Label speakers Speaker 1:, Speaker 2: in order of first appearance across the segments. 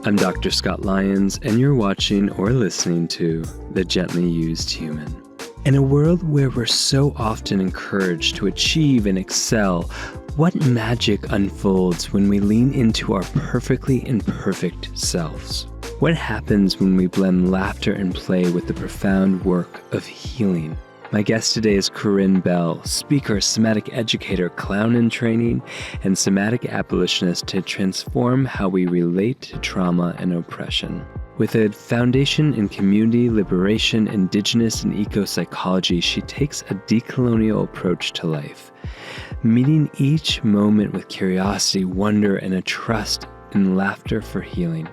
Speaker 1: I'm Dr. Scott Lyons, and you're watching or listening to The Gently Used Human. In a world where we're so often encouraged to achieve and excel, what magic unfolds when we lean into our perfectly imperfect selves? What happens when we blend laughter and play with the profound work of healing? My guest today is Karine Bell, speaker, somatic educator, clown in training, and somatic abolitionist to transform how we relate to trauma and oppression. With a foundation in community liberation, indigenous, and eco-psychology, she takes a decolonial approach to life, meeting each moment with curiosity, wonder, and a trust in laughter for healing.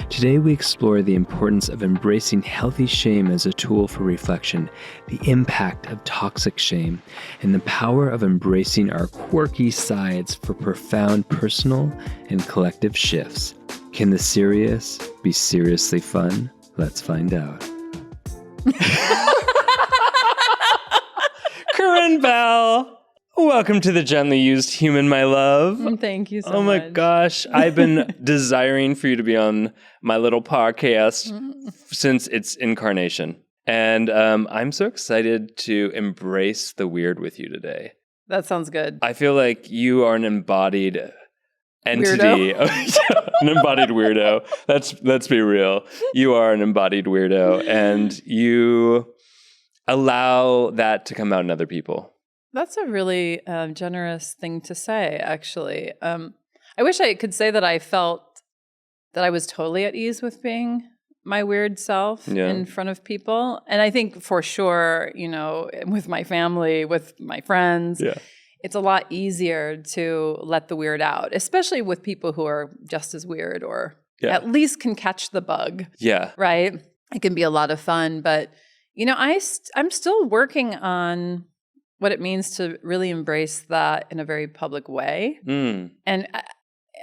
Speaker 1: Today we explore the importance of embracing healthy shame as a tool for reflection, the impact of toxic shame, and the power of embracing our quirky sides for profound personal and collective shifts. Can the serious be seriously fun? Let's find out. Karine Bell! Welcome to The Gently Used Human, my love.
Speaker 2: Thank you so much.
Speaker 1: Oh my gosh. I've been desiring for you to be on my little podcast since its incarnation. And I'm so excited to embrace the weird with you today.
Speaker 2: That sounds good.
Speaker 1: I feel like you are an embodied entity. An embodied weirdo. Let's be real. You are an embodied weirdo. And you allow that to come out in other people.
Speaker 2: That's a really generous thing to say, actually. I wish I could say that I felt that I was totally at ease with being my weird self in front of people. And I think for sure, you know, with my family, with my friends, it's a lot easier to let the weird out, especially with people who are just as weird or at least can catch the bug. Yeah. Right? It can be a lot of fun. But, you know, I'm still working on what it means to really embrace that in a very public way. And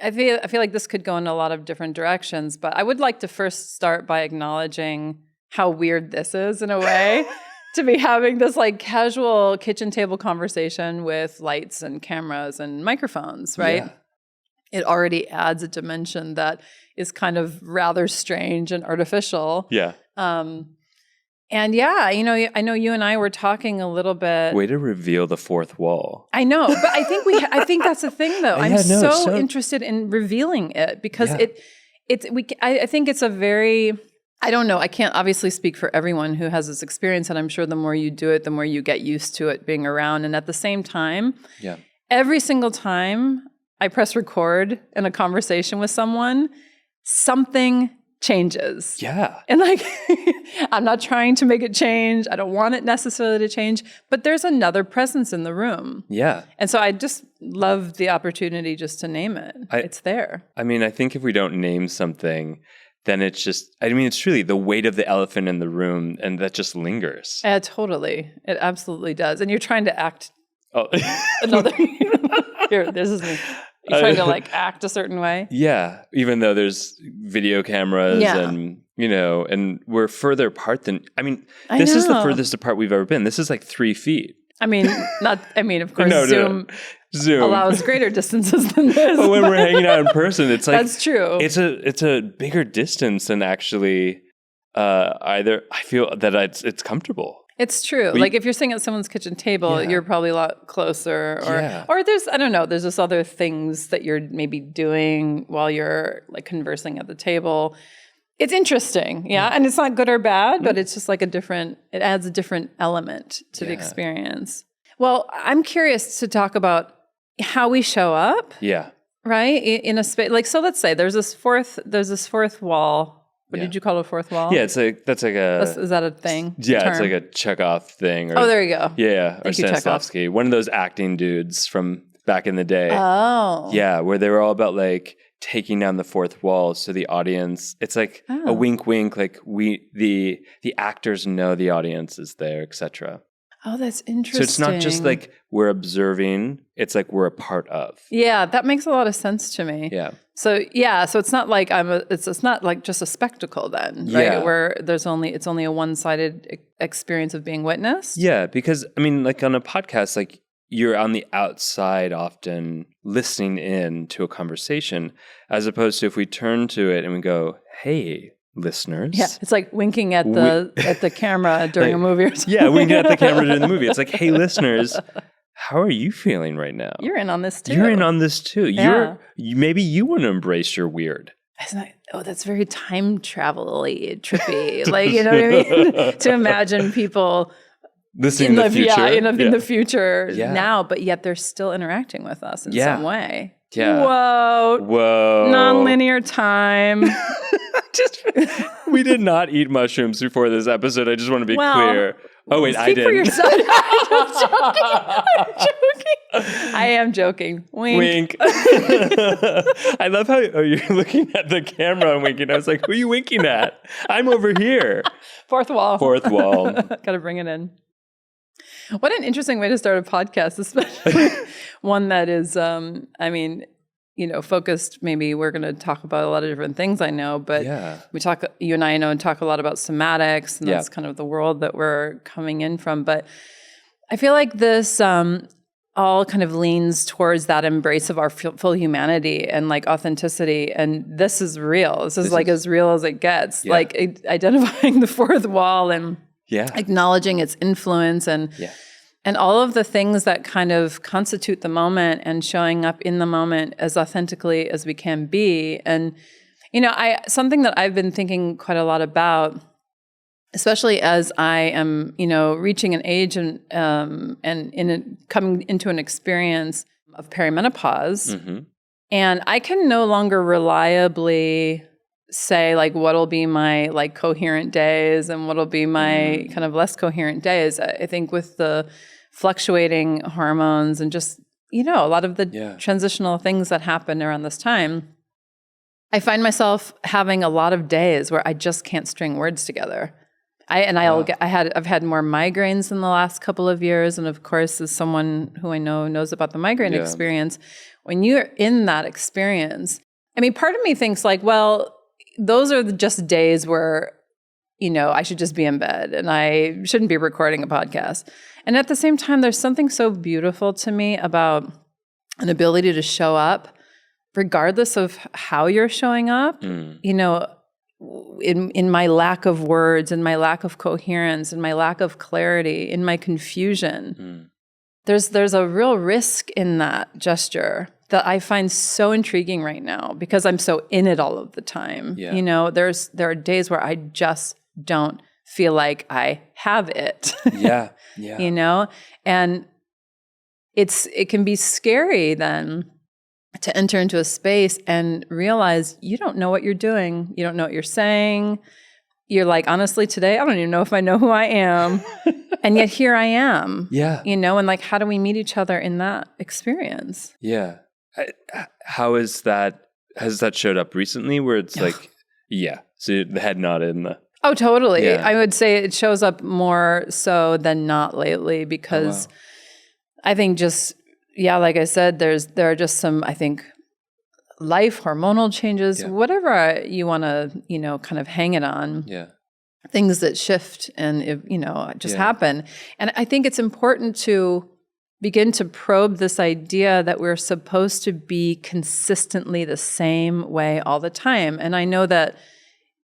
Speaker 2: I feel like this could go in a lot of different directions, but I would like to first start by acknowledging how weird this is in a way, to be having this like casual kitchen table conversation with lights and cameras and microphones, right? Yeah. It already adds a dimension that is kind of rather strange and artificial. Yeah. And yeah, you know, I know you and I were talking a little bit.
Speaker 1: Way to reveal the fourth wall.
Speaker 2: I know, but I think that's the thing, though. I'm so interested in revealing it because I think it's a very, I don't know. I can't obviously speak for everyone who has this experience, and I'm sure the more you do it, the more you get used to it being around. And at the same time, every single time I press record in a conversation with someone, something changes. Yeah. And like, I'm not trying to make it change. I don't want it necessarily to change, but there's another presence in the room. Yeah. And so I just love the opportunity just to name it. It's there.
Speaker 1: I mean, I think if we don't name something, then it's just, I mean, it's truly the weight of the elephant in the room, and that just lingers.
Speaker 2: Yeah, totally. It absolutely does. And you're trying to act another, here, this is me. You're trying to like act a certain way.
Speaker 1: Yeah. Even though there's video cameras and, you know, and we're further apart than, this is the furthest apart we've ever been. This is like 3 feet.
Speaker 2: Of course, Zoom allows greater distances than this.
Speaker 1: But when we're hanging out in person, it's like,
Speaker 2: that's true.
Speaker 1: It's a bigger distance than actually I feel that it's comfortable.
Speaker 2: It's true. Like if you're sitting at someone's kitchen table, you're probably a lot closer. Or there's, I don't know, there's just other things that you're maybe doing while you're like conversing at the table. It's interesting. Yeah. And it's not good or bad, but it's just like it adds a different element to the experience. Well, I'm curious to talk about how we show up. Yeah. Right? In a space, like, so let's say there's this fourth wall. What did you call it, a fourth wall?
Speaker 1: Yeah, is that a
Speaker 2: thing?
Speaker 1: Yeah, it's like a Chekhov thing.
Speaker 2: Or, there you go.
Speaker 1: Yeah, or Stanislavski. One of those acting dudes from back in the day. Oh. Yeah, where they were all about like taking down the fourth wall so the audience, it's like a wink wink, like the actors know the audience is there, etc.
Speaker 2: Oh, that's interesting.
Speaker 1: So it's not just like we're observing, it's like we're a part of.
Speaker 2: Yeah, that makes a lot of sense to me. Yeah. So it's not like it's not like just a spectacle then, right? Yeah. Where it's only a one-sided experience of being witnessed.
Speaker 1: Yeah, because I mean, like on a podcast, like you're on the outside often listening in to a conversation, as opposed to if we turn to it and we go, hey, listeners.
Speaker 2: Yeah, it's like winking at the camera during a movie or something.
Speaker 1: Yeah, winking at the camera during the movie. It's like, hey, listeners, how are you feeling right now?
Speaker 2: You're in on this too.
Speaker 1: You're in on this too.
Speaker 2: Yeah.
Speaker 1: Maybe you want to embrace your weird.
Speaker 2: That's very time travel-y, trippy. Like, you know what I mean? To imagine people
Speaker 1: listening in the future.
Speaker 2: In the future now, but yet they're still interacting with us in some way.
Speaker 1: Yeah.
Speaker 2: Whoa. Non-linear time.
Speaker 1: We did not eat mushrooms before this episode. I just want to be clear. Oh, wait, I didn't.
Speaker 2: Speak for yourself. I'm joking. I am joking. Wink.
Speaker 1: I love how you're looking at the camera and winking. I was like, who are you winking at? I'm over here.
Speaker 2: Fourth wall.
Speaker 1: Got
Speaker 2: to bring it in. What an interesting way to start a podcast, especially one that is, focused. Maybe we're going to talk about a lot of different things, I know, but you and I talk a lot about somatics, and that's kind of the world that we're coming in from. But I feel like this all kind of leans towards that embrace of our full humanity and like authenticity. And this is real. This is like as real as it gets, like identifying the fourth wall and acknowledging its influence and all of the things that kind of constitute the moment and showing up in the moment as authentically as we can be. And, something that I've been thinking quite a lot about, especially as I am, reaching an age and coming into an experience of perimenopause. Mm-hmm. And I can no longer reliably say like what'll be my like coherent days and what'll be my kind of less coherent days. I think with the fluctuating hormones and just, a lot of the transitional things that happen around this time, I find myself having a lot of days where I just can't string words together. I've had more migraines in the last couple of years, and of course, as someone who I know knows about the migraine experience, when you're in that experience, part of me thinks like, well, those are just days where, I should just be in bed and I shouldn't be recording a podcast. And at the same time, there's something so beautiful to me about an ability to show up regardless of how you're showing up, in my lack of words and my lack of coherence and my lack of clarity, in my confusion. There's a real risk in that gesture that I find so intriguing right now because I'm so in it all of the time. Yeah. There are days where I just don't feel like I have it.
Speaker 1: Yeah.
Speaker 2: And it can be scary then to enter into a space and realize you don't know what you're doing. You don't know what you're saying. You're like, honestly, today, I don't even know if I know who I am. And yet here I am. Yeah. And like, how do we meet each other in that experience?
Speaker 1: Yeah. Has that showed up recently where it's like, so the head nod in the...
Speaker 2: Oh, totally. Yeah. I would say it shows up more so than not lately because I think just, like I said, there are just some, I think, life hormonal changes, whatever you want to, kind of hang it on. Yeah. Things that shift and, just happen. And I think it's important to begin to probe this idea that we're supposed to be consistently the same way all the time. And I know that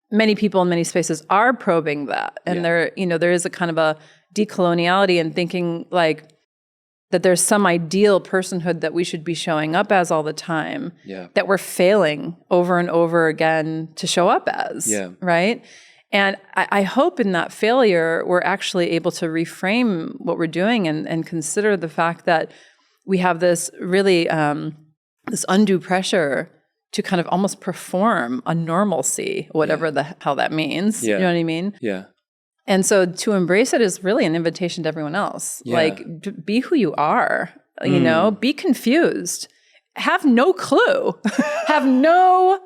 Speaker 2: many people in many spaces are probing that. And there is a kind of a decoloniality in thinking like that there's some ideal personhood that we should be showing up as all the time, that we're failing over and over again to show up as, right? And I hope in that failure, we're actually able to reframe what we're doing and consider the fact that we have this really, this undue pressure to kind of almost perform a normalcy, whatever the hell that means. You know what I mean? Yeah. And so to embrace it is really an invitation to everyone else. Yeah. Like, be who you are, be confused. Have no clue. Have no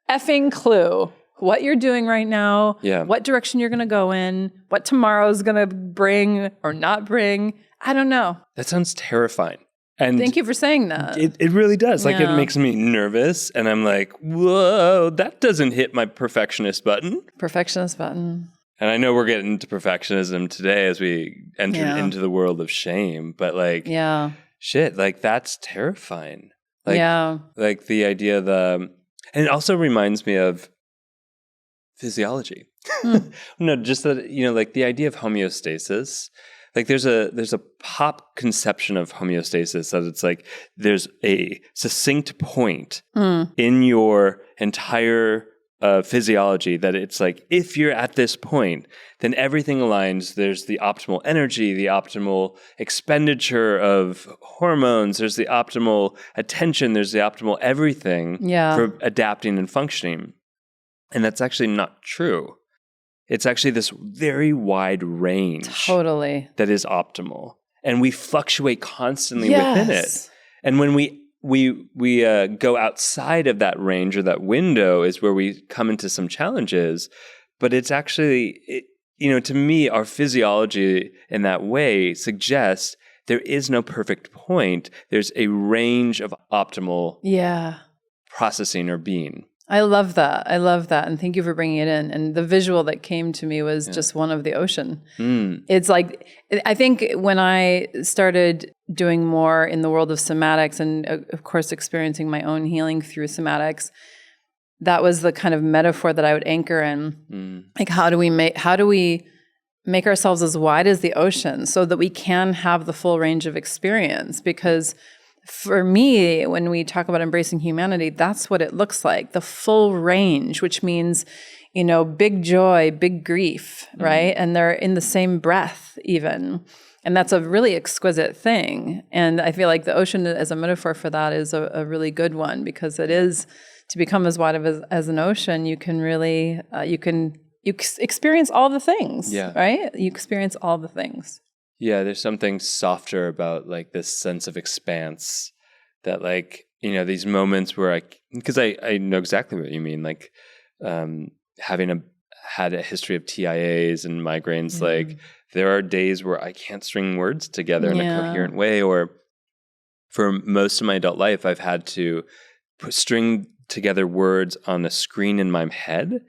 Speaker 2: effing clue what you're doing right now, what direction you're going to go in, what tomorrow's going to bring or not bring. I don't know.
Speaker 1: That sounds terrifying. And
Speaker 2: thank you for saying that.
Speaker 1: It really does. Like, it makes me nervous. And I'm like, whoa, that doesn't hit my perfectionist button.
Speaker 2: Perfectionist button.
Speaker 1: And I know we're getting into perfectionism today as we enter into the world of shame, but like, shit, like that's terrifying. Like, like the idea and it also reminds me of physiology. No, just that, you know, like the idea of homeostasis. Like there's a pop conception of homeostasis that it's like there's a succinct point in your entire physiology that it's like if you're at this point, then everything aligns. There's the optimal energy, the optimal expenditure of hormones, there's the optimal attention, there's the optimal everything for adapting and functioning. And that's actually not true. It's actually this very wide range that is optimal. And we fluctuate constantly within it. And when we go outside of that range or that window is where we come into some challenges. But it's actually, you know, to me, our physiology in that way suggests there is no perfect point. There's a range of optimal processing or being.
Speaker 2: I love that. I love that. And thank you for bringing it in. And the visual that came to me was just one of the ocean. It's like, I think when I started doing more in the world of somatics and of course experiencing my own healing through somatics, that was the kind of metaphor that I would anchor in. Like how do we make ourselves as wide as the ocean so that we can have the full range of experience? Because for me, when we talk about embracing humanity, that's what it looks like, the full range, which means, you know, big joy, big grief, right? And they're in the same breath even. And that's a really exquisite thing. And I feel like the ocean as a metaphor for that is a really good one, because it is, to become as wide as an ocean, you can really, you experience all the things, right? You experience all the things.
Speaker 1: Yeah, there's something softer about like this sense of expanse that, like, you know, these moments where because I know exactly what you mean, like having had a history of TIAs and migraines, like there are days where I can't string words together in a coherent way, or for most of my adult life, I've had to string together words on a screen in my head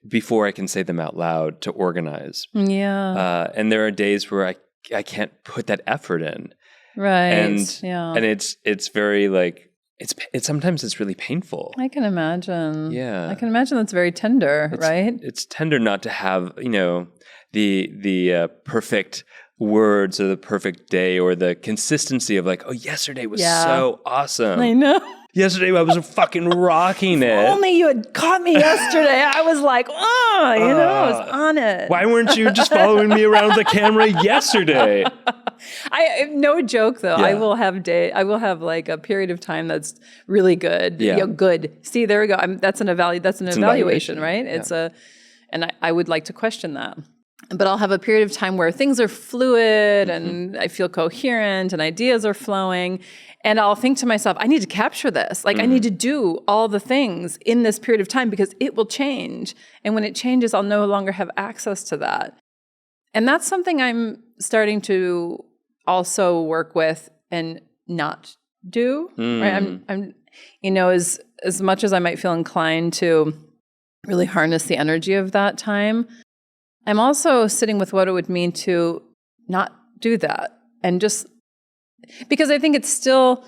Speaker 1: before I can say them out loud to organize. And there are days where I can't put that effort in.
Speaker 2: Right.
Speaker 1: And it's very like, it's sometimes it's really painful.
Speaker 2: I can imagine.
Speaker 1: Yeah.
Speaker 2: I can imagine that's very tender, right?
Speaker 1: It's tender not to have, you know, the perfect words or the perfect day or the consistency of like, oh, yesterday was so awesome.
Speaker 2: I know.
Speaker 1: Yesterday I was fucking rocking it.
Speaker 2: If only you had caught me yesterday. I was like, I was on it.
Speaker 1: Why weren't you just following me around the camera yesterday?
Speaker 2: No joke though. I will have like a period of time that's really good.
Speaker 1: Yeah.
Speaker 2: Good. See, there we go. That's an evaluation, right?
Speaker 1: Yeah.
Speaker 2: And I would like to question that. But I'll have a period of time where things are fluid and I feel coherent and ideas are flowing. And I'll think to myself, I need to capture this. Like I need to do all the things in this period of time because it will change. And when it changes, I'll no longer have access to that. And that's something I'm starting to also work with and not do. Right? I'm you know, as much as I might feel inclined to really harness the energy of that time, I'm also sitting with what it would mean to not do that. And just because I think it's still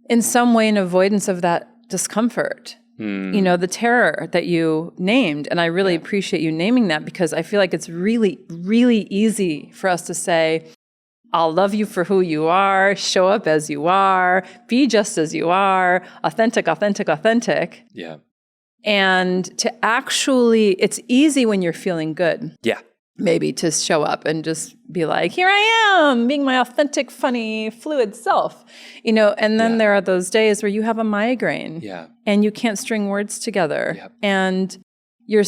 Speaker 2: in some way an avoidance of that discomfort. You know, the terror that you named. And I really appreciate you naming that, because I feel like it's really, really easy for us to say, I'll love you for who you are, show up as you are, be just as you are, authentic, authentic, authentic.
Speaker 1: Yeah.
Speaker 2: And to actually, it's easy when you're feeling good.
Speaker 1: Yeah.
Speaker 2: Maybe to show up and just be like, here I am, being my authentic, funny, fluid self, you know, and then there are those days where you have a migraine and you can't string words together and you're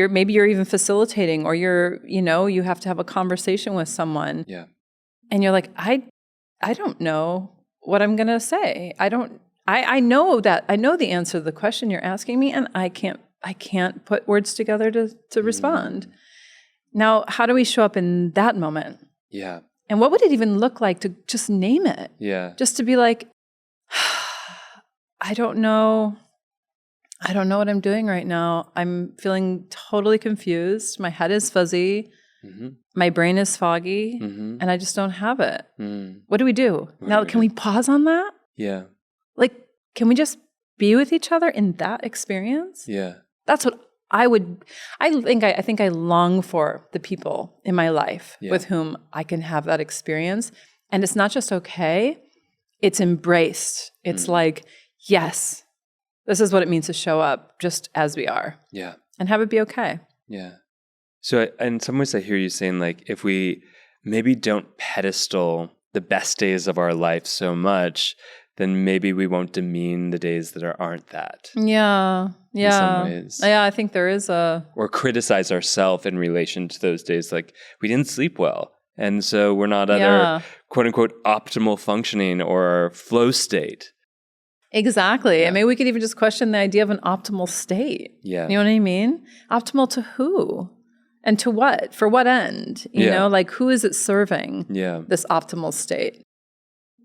Speaker 2: maybe you're even facilitating, or you have to have a conversation with someone and you're like, I don't know what I'm going to say. I know the answer to the question you're asking me, and I can't put words together to respond. Now, how do we show up in that moment?
Speaker 1: Yeah.
Speaker 2: And what would it even look like to just name it?
Speaker 1: Yeah.
Speaker 2: Just to be like, I don't know I don't know what I'm doing right now. I'm feeling totally confused. My head is fuzzy. Mm-hmm. My brain is foggy, and I just don't have it. What do we do? Now, can we pause on that?
Speaker 1: Yeah.
Speaker 2: Like, can we just be with each other in that experience?
Speaker 1: Yeah.
Speaker 2: That's what I think I long for the people in my life with whom I can have that experience. And it's not just okay, it's embraced. It's like, yes, this is what it means to show up just as we are.
Speaker 1: Yeah.
Speaker 2: And have it be okay.
Speaker 1: Yeah. So in some ways I hear you saying, like, if we maybe don't pedestal the best days of our life so much, then maybe we won't demean the days that aren't that.
Speaker 2: Yeah. Yeah.
Speaker 1: In some ways.
Speaker 2: Yeah, I think there is
Speaker 1: or criticize ourselves in relation to those days. Like, we didn't sleep well, and so we're not at our quote unquote optimal functioning or our flow state.
Speaker 2: Exactly. Yeah. I mean, we could even just question the idea of an optimal state.
Speaker 1: Yeah.
Speaker 2: You know what I mean? Optimal to who? And to what? For what end? You know, like, who is it serving this optimal state?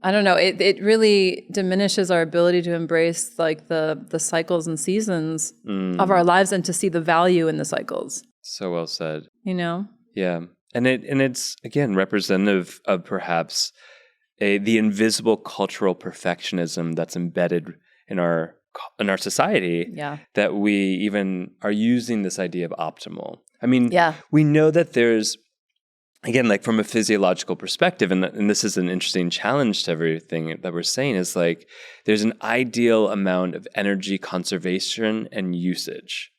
Speaker 2: I don't know. It really diminishes our ability to embrace, like, the cycles and seasons of our lives and to see the value in the cycles.
Speaker 1: So well said.
Speaker 2: You know? Yeah.
Speaker 1: And it's, again, representative of perhaps the invisible cultural perfectionism that's embedded in our society.
Speaker 2: Yeah.
Speaker 1: That we even are using this idea of optimal. I mean, we know that there's, again, like, from a physiological perspective, and this is an interesting challenge to everything that we're saying, is like, there's an ideal amount of energy conservation and usage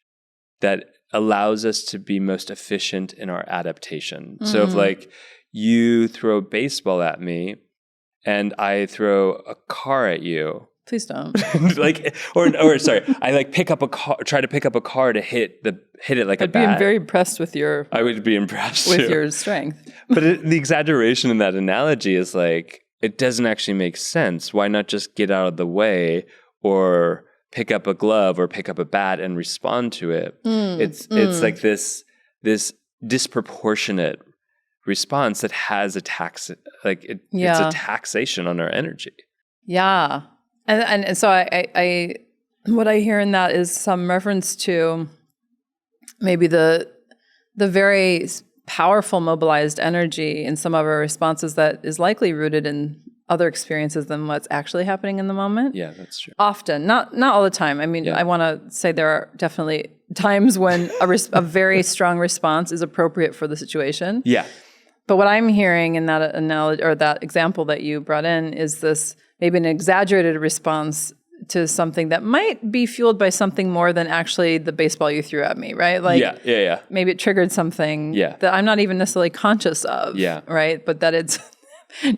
Speaker 1: that allows us to be most efficient in our adaptation. So if, like, you throw a baseball at me and I throw a car at you,
Speaker 2: please don't.
Speaker 1: Like, or sorry, I like try to pick up a car to hit it like a bat.
Speaker 2: I'd be very impressed with your.
Speaker 1: I would be impressed
Speaker 2: with
Speaker 1: too.
Speaker 2: Your strength.
Speaker 1: But the exaggeration in that analogy is like, it doesn't actually make sense. Why not just get out of the way, or pick up a glove or pick up a bat and respond to it? It's like this disproportionate response that has a tax, like it's a taxation on our energy.
Speaker 2: Yeah. And so I what I hear in that is some reference to maybe the very powerful mobilized energy in some of our responses that is likely rooted in other experiences than what's actually happening in the moment.
Speaker 1: Yeah, that's true.
Speaker 2: Often, not all the time. I mean, I want to say there are definitely times when a very strong response is appropriate for the situation.
Speaker 1: Yeah.
Speaker 2: But what I'm hearing in that analogy or that example that you brought in is this maybe an exaggerated response to something that might be fueled by something more than actually the baseball you threw at me, right? Like, maybe it triggered something that I'm not even necessarily conscious of, right? But that it's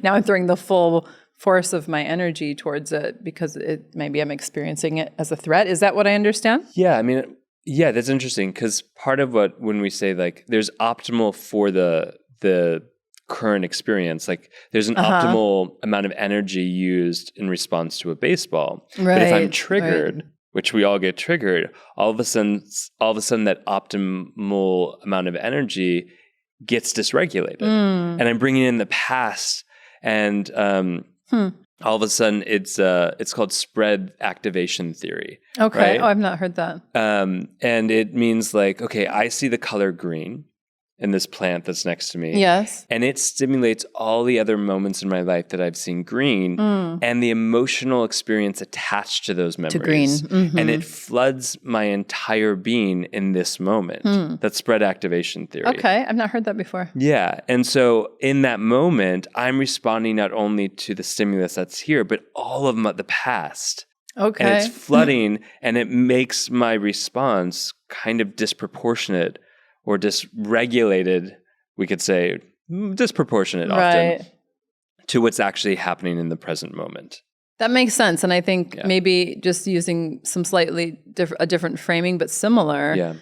Speaker 2: now I'm throwing the full force of my energy towards it because maybe I'm experiencing it as a threat. Is that what I understand?
Speaker 1: Yeah, I mean, that's interesting, because part of when we say, like, there's optimal for the current experience, like, there's an optimal amount of energy used in response to a baseball. Right, but if I'm triggered, which we all get triggered, all of a sudden that optimal amount of energy gets dysregulated, and I'm bringing in the past, and all of a sudden it's called spread activation theory.
Speaker 2: Okay,
Speaker 1: right?
Speaker 2: Oh, I've not heard that.
Speaker 1: And it means, like, okay, I see the color green in this plant that's next to me.
Speaker 2: Yes.
Speaker 1: And it stimulates all the other moments in my life that I've seen green and the emotional experience attached to those memories. To green. Mm-hmm. And it floods my entire being in this moment. That's spread activation theory.
Speaker 2: Okay. I've not heard that before.
Speaker 1: Yeah. And so in that moment, I'm responding not only to the stimulus that's here, but all of the past.
Speaker 2: Okay.
Speaker 1: And it's flooding, and it makes my response kind of disproportionate or dysregulated, we could say, disproportionate often, to what's actually happening in the present moment.
Speaker 2: That makes sense. And I think maybe just using some slightly a different framing, but similar.
Speaker 1: Yeah.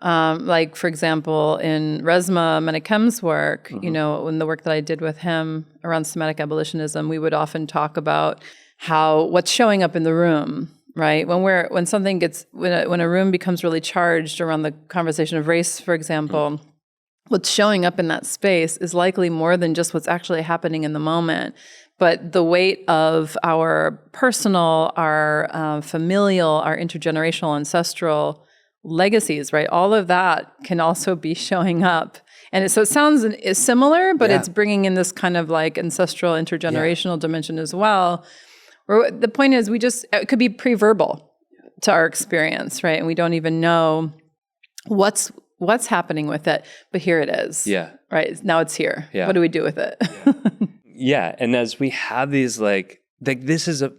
Speaker 2: Like, for example, in Resmaa Menakem's work, you know, in the work that I did with him around somatic abolitionism, we would often talk about what's showing up in the room. Right. When a room becomes really charged around the conversation of race, for example, what's showing up in that space is likely more than just what's actually happening in the moment, But the weight of our personal, our familial, our intergenerational, ancestral legacies, right? All of that can also be showing up. And so it sounds similar, but it's bringing in this kind of like ancestral, intergenerational dimension as well. Where the point is, it could be pre-verbal to our experience, right? And we don't even know what's happening with it, but here it is.
Speaker 1: Yeah.
Speaker 2: Right. Now it's here. Yeah. What do we do with it?
Speaker 1: Yeah. And as we have these this is a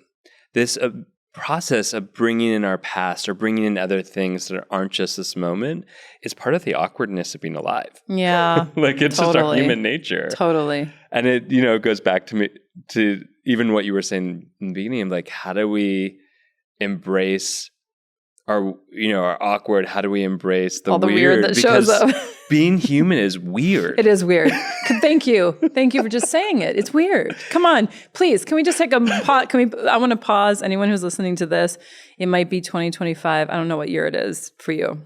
Speaker 1: process of bringing in our past or bringing in other things that aren't just this moment is part of the awkwardness of being alive.
Speaker 2: Yeah.
Speaker 1: It's just our human nature.
Speaker 2: Totally.
Speaker 1: And it, goes back to even what you were saying in the beginning of like, how do we embrace our awkward, how do we embrace the weird
Speaker 2: that shows up?
Speaker 1: Being human is weird.
Speaker 2: It is weird. Thank you for just saying it. It's weird. Come on, please. Can we just take a pause? I want to pause. Anyone who's listening to this, it might be 2025. I don't know what year it is for you,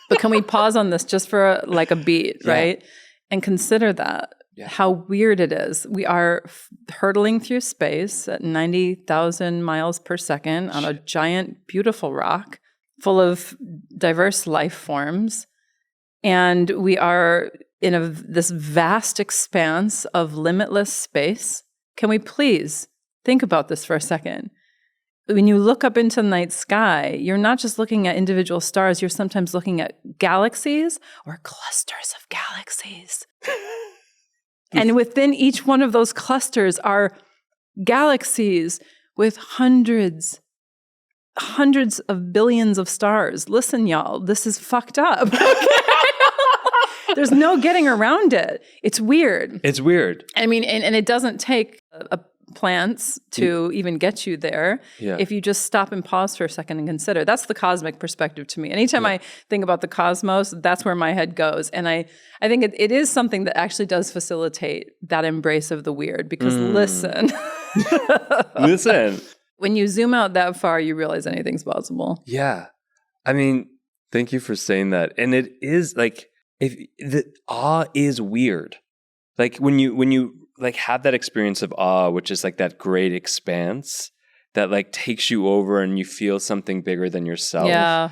Speaker 2: but can we pause on this just for a beat, right? And consider that. Yeah. How weird it is. We are hurtling through space at 90,000 miles per second on a giant, beautiful rock full of diverse life forms. And we are in this vast expanse of limitless space. Can we please think about this for a second? When you look up into the night sky, you're not just looking at individual stars, you're sometimes looking at galaxies or clusters of galaxies. And within each one of those clusters are galaxies with hundreds of billions of stars. Listen, y'all, this is fucked up. There's no getting around it. It's weird.
Speaker 1: It's weird.
Speaker 2: I mean, and it doesn't take plants to even get you there if you just stop and pause for a second and consider. That's the cosmic perspective to me. Anytime I think about the cosmos, that's where my head goes. And I think it is something that actually does facilitate that embrace of the weird because listen. When you zoom out that far, you realize anything's possible.
Speaker 1: Yeah. I mean, thank you for saying that. And it is if the awe is weird. When you have that experience of awe, which is that great expanse that takes you over and you feel something bigger than yourself.
Speaker 2: Yeah.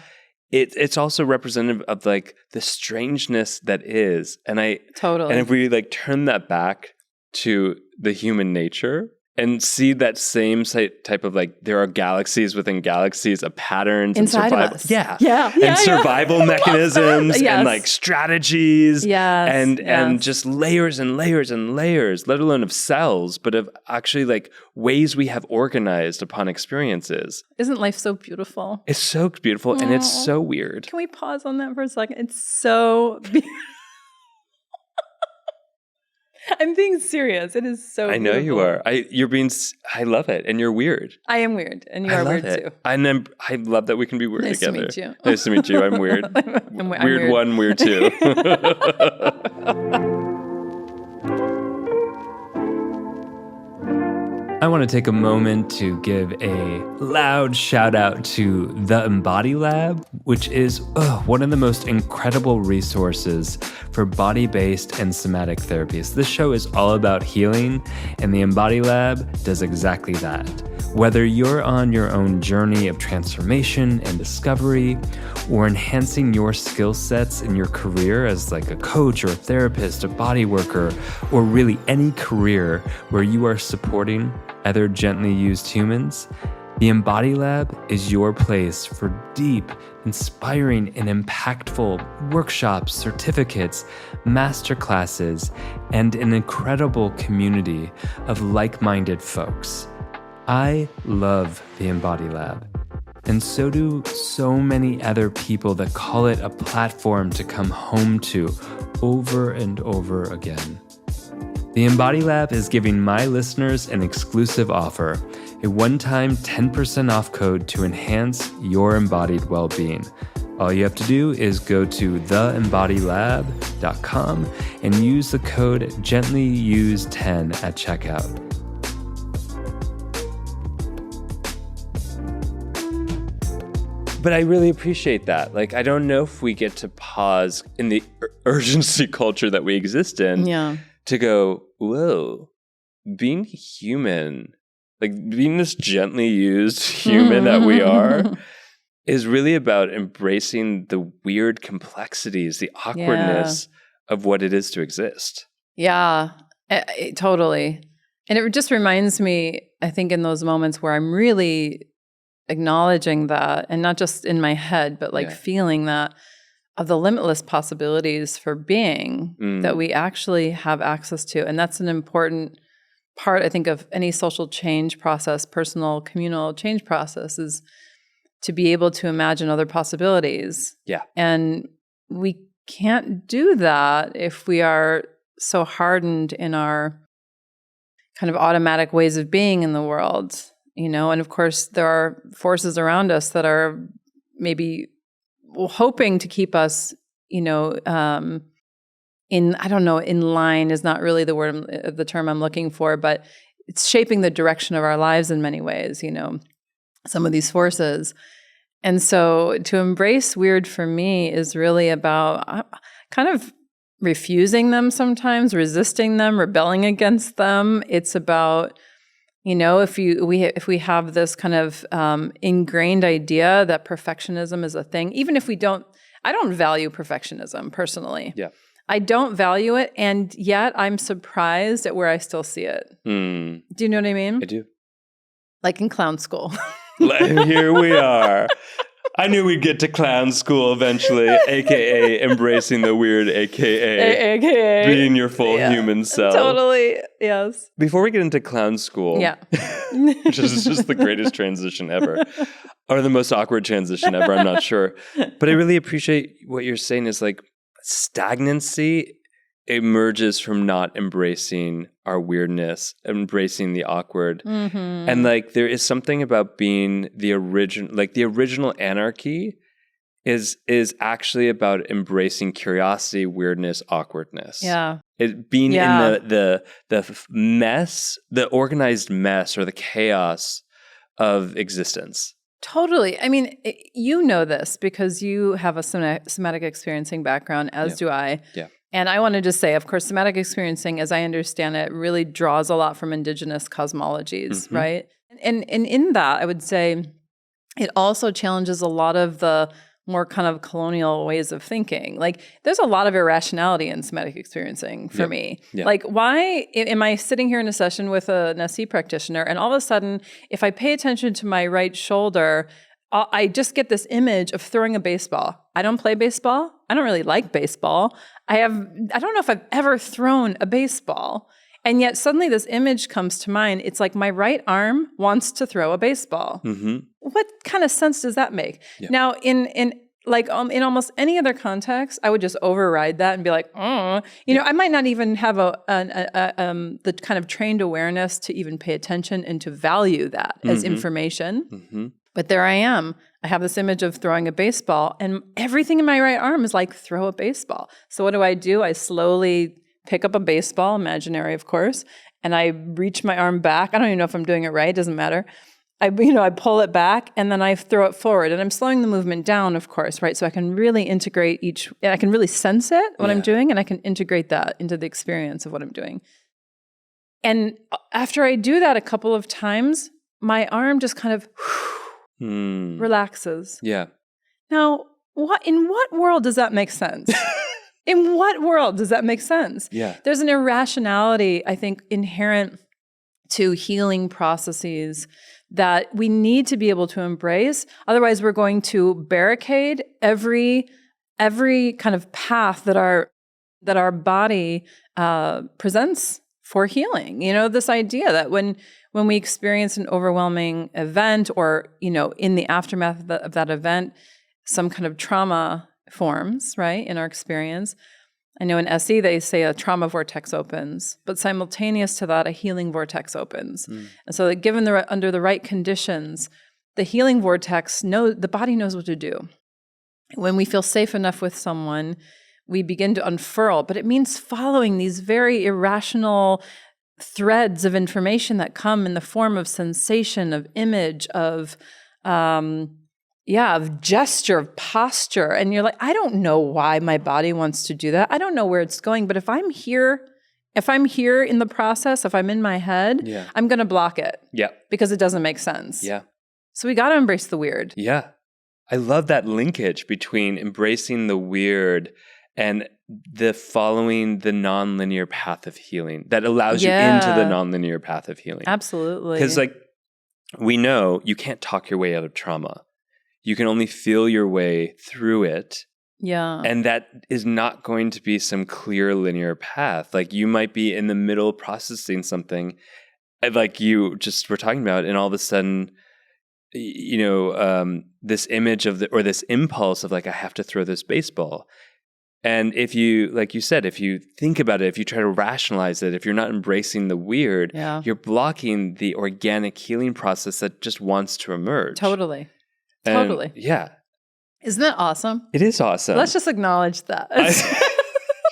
Speaker 1: It's also representative of the strangeness that is. And if we turn that back to the human nature and see that same type of there are galaxies within galaxies of patterns
Speaker 2: inside
Speaker 1: and survival.
Speaker 2: Of us.
Speaker 1: Yeah. And survival mechanisms and strategies and just layers and layers and layers, let alone of cells, but of actually ways we have organized upon experiences.
Speaker 2: Isn't life so beautiful?
Speaker 1: It's so beautiful and it's so weird.
Speaker 2: Can we pause on that for a second? It's so beautiful. I'm being serious. It is so
Speaker 1: I know
Speaker 2: beautiful.
Speaker 1: you are. I love it. And you're weird.
Speaker 2: I am weird. And you are weird too.
Speaker 1: And I love that we can be weird
Speaker 2: together.
Speaker 1: Nice
Speaker 2: to meet you.
Speaker 1: Nice to meet you. I'm weird.
Speaker 2: I'm
Speaker 1: weird one, weird two. I want to take a moment to give a loud shout out to the Embody Lab, which is one of the most incredible resources for body-based and somatic therapies. This show is all about healing, and the Embody Lab does exactly that. Whether you're on your own journey of transformation and discovery, or enhancing your skill sets in your career as a coach or a therapist, a body worker, or really any career where you are supporting other gently used humans, the Embody Lab is your place for deep, inspiring, and impactful workshops, certificates, masterclasses, and an incredible community of like-minded folks. I love the Embody Lab, and so do so many other people that call it a platform to come home to over and over again. The Embody Lab is giving my listeners an exclusive offer, a one-time 10% off code to enhance your embodied well-being. All you have to do is go to theembodylab.com and use the code GentlyUse10 at checkout. But I really appreciate that. I don't know if we get to pause in the urgency culture that we exist in to go, whoa, being human, like being this gently used human that we are, is really about embracing the weird complexities, the awkwardness of what it is to exist.
Speaker 2: Yeah, totally. And it just reminds me, I think, in those moments where I'm really acknowledging that, and not just in my head, but like feeling that, of the limitless possibilities for being that we actually have access to. And that's an important part, I think, of any social change process, personal, communal change process, is to be able to imagine other possibilities.
Speaker 1: Yeah.
Speaker 2: And we can't do that if we are so hardened in our kind of automatic ways of being in the world, you know? And of course, there are forces around us that are maybe hoping to keep us, you know, in line is not really the term I'm looking for, but it's shaping the direction of our lives in many ways, you know, some of these forces. And so to embrace weird for me is really about kind of refusing them sometimes, resisting them, rebelling against them. It's about, you know, if we have this kind of ingrained idea that perfectionism is a thing, even if I don't value perfectionism personally.
Speaker 1: Yeah.
Speaker 2: I don't value it, and yet I'm surprised at where I still see it. Do you know what I mean?
Speaker 1: I do.
Speaker 2: Like in clown school.
Speaker 1: Here we are. I knew we'd get to clown school eventually, aka embracing the weird, aka being your full human self.
Speaker 2: Totally, yes.
Speaker 1: Before we get into clown school, which is just the greatest transition ever, or the most awkward transition ever, I'm not sure. But I really appreciate what you're saying is like stagnancy emerges from not embracing our weirdness, embracing the awkward. And like there is something about being the original anarchy is actually about embracing curiosity, weirdness, awkwardness.
Speaker 2: Yeah.
Speaker 1: Being in the mess, the organized mess or the chaos of existence.
Speaker 2: Totally. I mean, you know this because you have a somatic experiencing background, as do I.
Speaker 1: Yeah.
Speaker 2: And I want to just say, of course, somatic experiencing, as I understand it, really draws a lot from indigenous cosmologies, right? And in that, I would say it also challenges a lot of the more kind of colonial ways of thinking. Like, there's a lot of irrationality in somatic experiencing for me. Yeah. Like, why am I sitting here in a session with an SE practitioner, and all of a sudden, if I pay attention to my right shoulder, I just get this image of throwing a baseball. I don't play baseball. I don't really like baseball. I don't know if I've ever thrown a baseball. And yet suddenly this image comes to mind. It's like my right arm wants to throw a baseball. What kind of sense does that make? Yeah. Now, in almost any other context, I would just override that and be like, you know, I might not even have the kind of trained awareness to even pay attention and to value that as information. But there I am. I have this image of throwing a baseball, and everything in my right arm is like, throw a baseball. So what do? I slowly pick up a baseball, imaginary, of course, and I reach my arm back. I don't even know if I'm doing it right. It doesn't matter. I pull it back, and then I throw it forward. And I'm slowing the movement down, of course, right? So I can really integrate I can really sense it, what I'm doing, and I can integrate that into the experience of what I'm doing. And after I do that a couple of times, my arm just kind of relaxes. Yeah. Now, in what world does that make sense? In what world does that make sense? Yeah. There's an irrationality, I think, inherent to healing processes that we need to be able to embrace. Otherwise, we're going to barricade every kind of path that our body presents for healing. You know, this idea that when we experience an overwhelming event, or, you know, in the aftermath of that event, some kind of trauma forms, right, in our experience. I know in SE, they say a trauma vortex opens, but simultaneous to that, a healing vortex opens. And so that given under the right conditions, the healing vortex, the body knows what to do. When we feel safe enough with someone, we begin to unfurl, but it means following these very irrational threads of information that come in the form of sensation, of image, of gesture, of posture. And you're like, I don't know why my body wants to do that. I don't know where it's going, but if I'm here If I'm here in the process, if I'm in my head, I'm going to block it.
Speaker 1: Yeah.
Speaker 2: Because it doesn't make sense.
Speaker 1: Yeah.
Speaker 2: So we got to embrace the weird.
Speaker 1: Yeah. I love that linkage between embracing the weird and the following the nonlinear path of healing that allows you into the nonlinear path of healing.
Speaker 2: Absolutely.
Speaker 1: Because like we know you can't talk your way out of trauma. You can only feel your way through it.
Speaker 2: Yeah.
Speaker 1: And that is not going to be some clear linear path. Like you might be in the middle processing something like you just were talking about, and all of a sudden, you know, this image of or this impulse of like, I have to throw this baseball. And if you, like you said, if you think about it, if you try to rationalize it, if you're not embracing the weird, you're blocking the organic healing process that just wants to emerge.
Speaker 2: Totally.
Speaker 1: Yeah.
Speaker 2: Isn't that awesome?
Speaker 1: It is awesome.
Speaker 2: Let's just acknowledge that.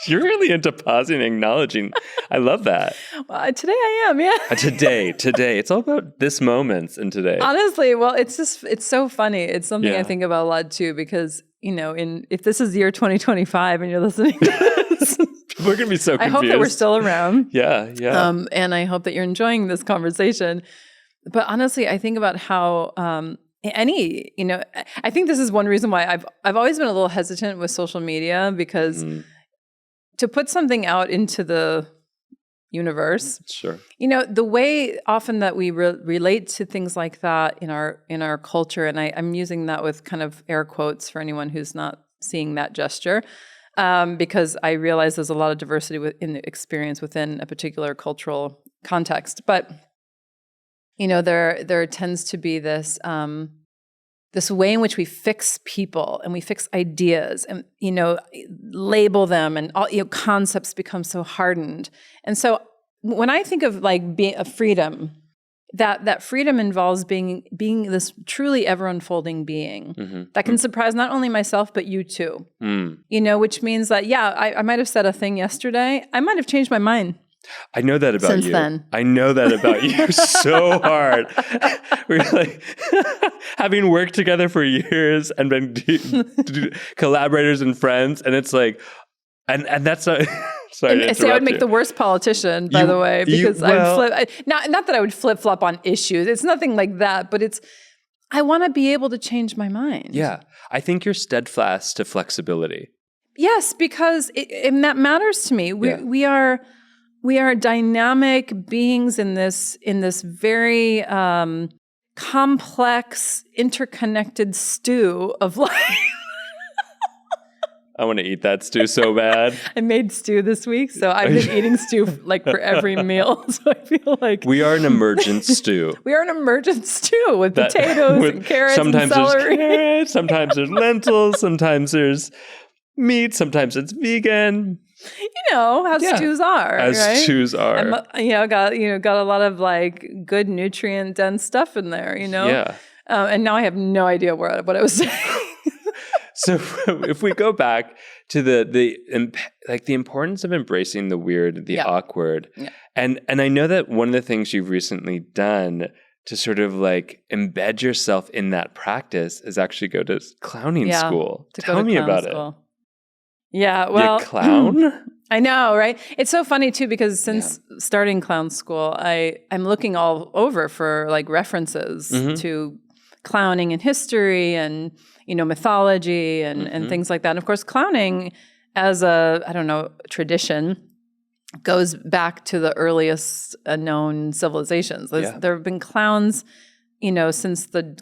Speaker 1: You're really into pausing and acknowledging. I love that.
Speaker 2: Well, today I am, yeah.
Speaker 1: Today. It's all about this moment and today.
Speaker 2: Honestly, well, it's so funny. It's something I think about a lot too, because, you know, if this is the year 2025 and you're listening to this,
Speaker 1: we're going to be so confused.
Speaker 2: I hope that we're still around.
Speaker 1: Yeah.
Speaker 2: And I hope that you're enjoying this conversation. But honestly, I think about how I think this is one reason why I've always been a little hesitant with social media, because to put something out into the universe,
Speaker 1: sure,
Speaker 2: you know, the way often that we relate to things like that in our culture, and I'm using that with kind of air quotes for anyone who's not seeing that gesture, because I realize there's a lot of diversity in the experience within a particular cultural context, but you know, there tends to be this this way in which we fix people and we fix ideas and, you know, label them, and all, you know, concepts become so hardened. And so when I think of like being a freedom, that freedom involves being this truly ever unfolding being that can surprise not only myself but you too. You know, which means that I might have said a thing yesterday, I might have changed my mind.
Speaker 1: I know that about
Speaker 2: Since
Speaker 1: you.
Speaker 2: then.
Speaker 1: I know that about you so hard. We're like having worked together for years and been collaborators and friends, and it's like, and that's not. Sorry to interrupt
Speaker 2: I would make the worst politician, by the way, because not that I would flip flop on issues. It's nothing like that, but I want to be able to change my mind.
Speaker 1: Yeah, I think you're steadfast to flexibility.
Speaker 2: Yes, because and that matters to me. We are dynamic beings in this very complex, interconnected stew of life.
Speaker 1: I want to eat that stew so bad.
Speaker 2: I made stew this week, so I've been eating stew like for every meal. So I feel like
Speaker 1: we are an emergent stew.
Speaker 2: We are an emergent stew with potatoes and carrots and celery.
Speaker 1: Sometimes there's carrots, sometimes there's lentils, sometimes there's meat, sometimes it's vegan.
Speaker 2: You know how stews are,
Speaker 1: as
Speaker 2: right?
Speaker 1: stews are.
Speaker 2: And, got a lot of like good nutrient dense stuff in there. You know, and now I have no idea what I was saying.
Speaker 1: So if we go back to the importance of embracing the weird, the awkward, and I know that one of the things you've recently done to sort of like embed yourself in that practice is actually go to clowning school. Tell me about it.
Speaker 2: Yeah, well,
Speaker 1: you clown?
Speaker 2: I know, right? It's so funny too, because since starting clown school, I'm looking all over for like references to clowning in history and, you know, mythology and things like that. And of course, clowning as a tradition goes back to the earliest known civilizations. There have been clowns, you know, since the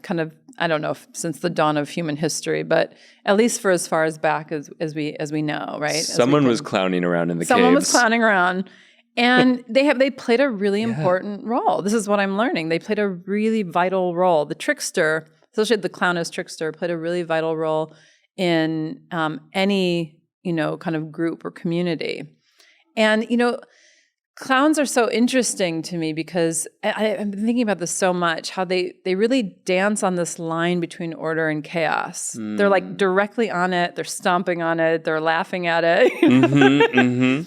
Speaker 2: since the dawn of human history, but at least for as far as back as we know, right?
Speaker 1: Someone was clowning around in the caves.
Speaker 2: Someone was clowning around, and they played a really important role. This is what I'm learning. They played a really vital role. The trickster, especially the clown as trickster, played a really vital role in any, you know, kind of group or community. And, you know, clowns are so interesting to me because I've been thinking about this so much, how they really dance on this line between order and chaos. They're like directly on it. They're stomping on it. They're laughing at it.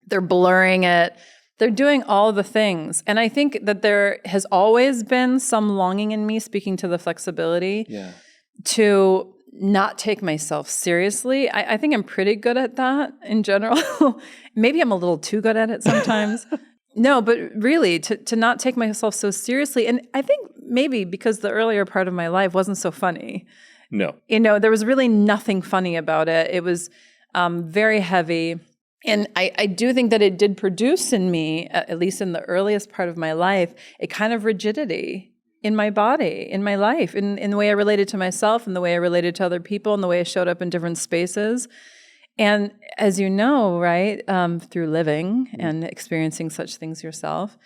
Speaker 2: They're blurring it. They're doing all the things. And I think that there has always been some longing in me, speaking to the flexibility, to not take myself seriously. I think I'm pretty good at that in general. Maybe I'm a little too good at it sometimes. No, but really to not take myself so seriously. And I think maybe because the earlier part of my life wasn't so funny.
Speaker 1: No.
Speaker 2: There was really nothing funny about it. It was very heavy. And I do think that it did produce in me, at least in the earliest part of my life, a kind of rigidity in my body, in my life, in the way I related to myself, in the way I related to other people, in the way I showed up in different spaces. And as you know, right, through living and experiencing such things yourself,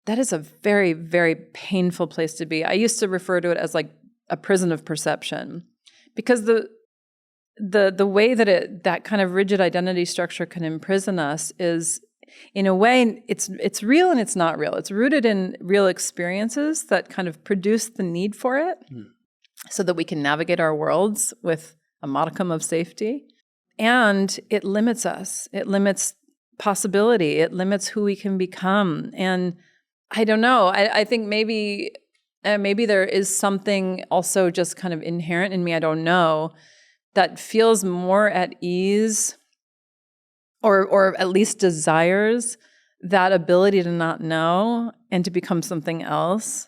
Speaker 2: that is a very, very painful place to be. I used to refer to it as like a prison of perception, because the way that that kind of rigid identity structure can imprison us is, in a way, it's real and it's not real. It's rooted in real experiences that kind of produce the need for it, so that we can navigate our worlds with a modicum of safety. And it limits us. It limits possibility. It limits who we can become. And I don't know. I think maybe there is something also just kind of inherent in me, I don't know, that feels more at ease, or at least desires that ability to not know and to become something else.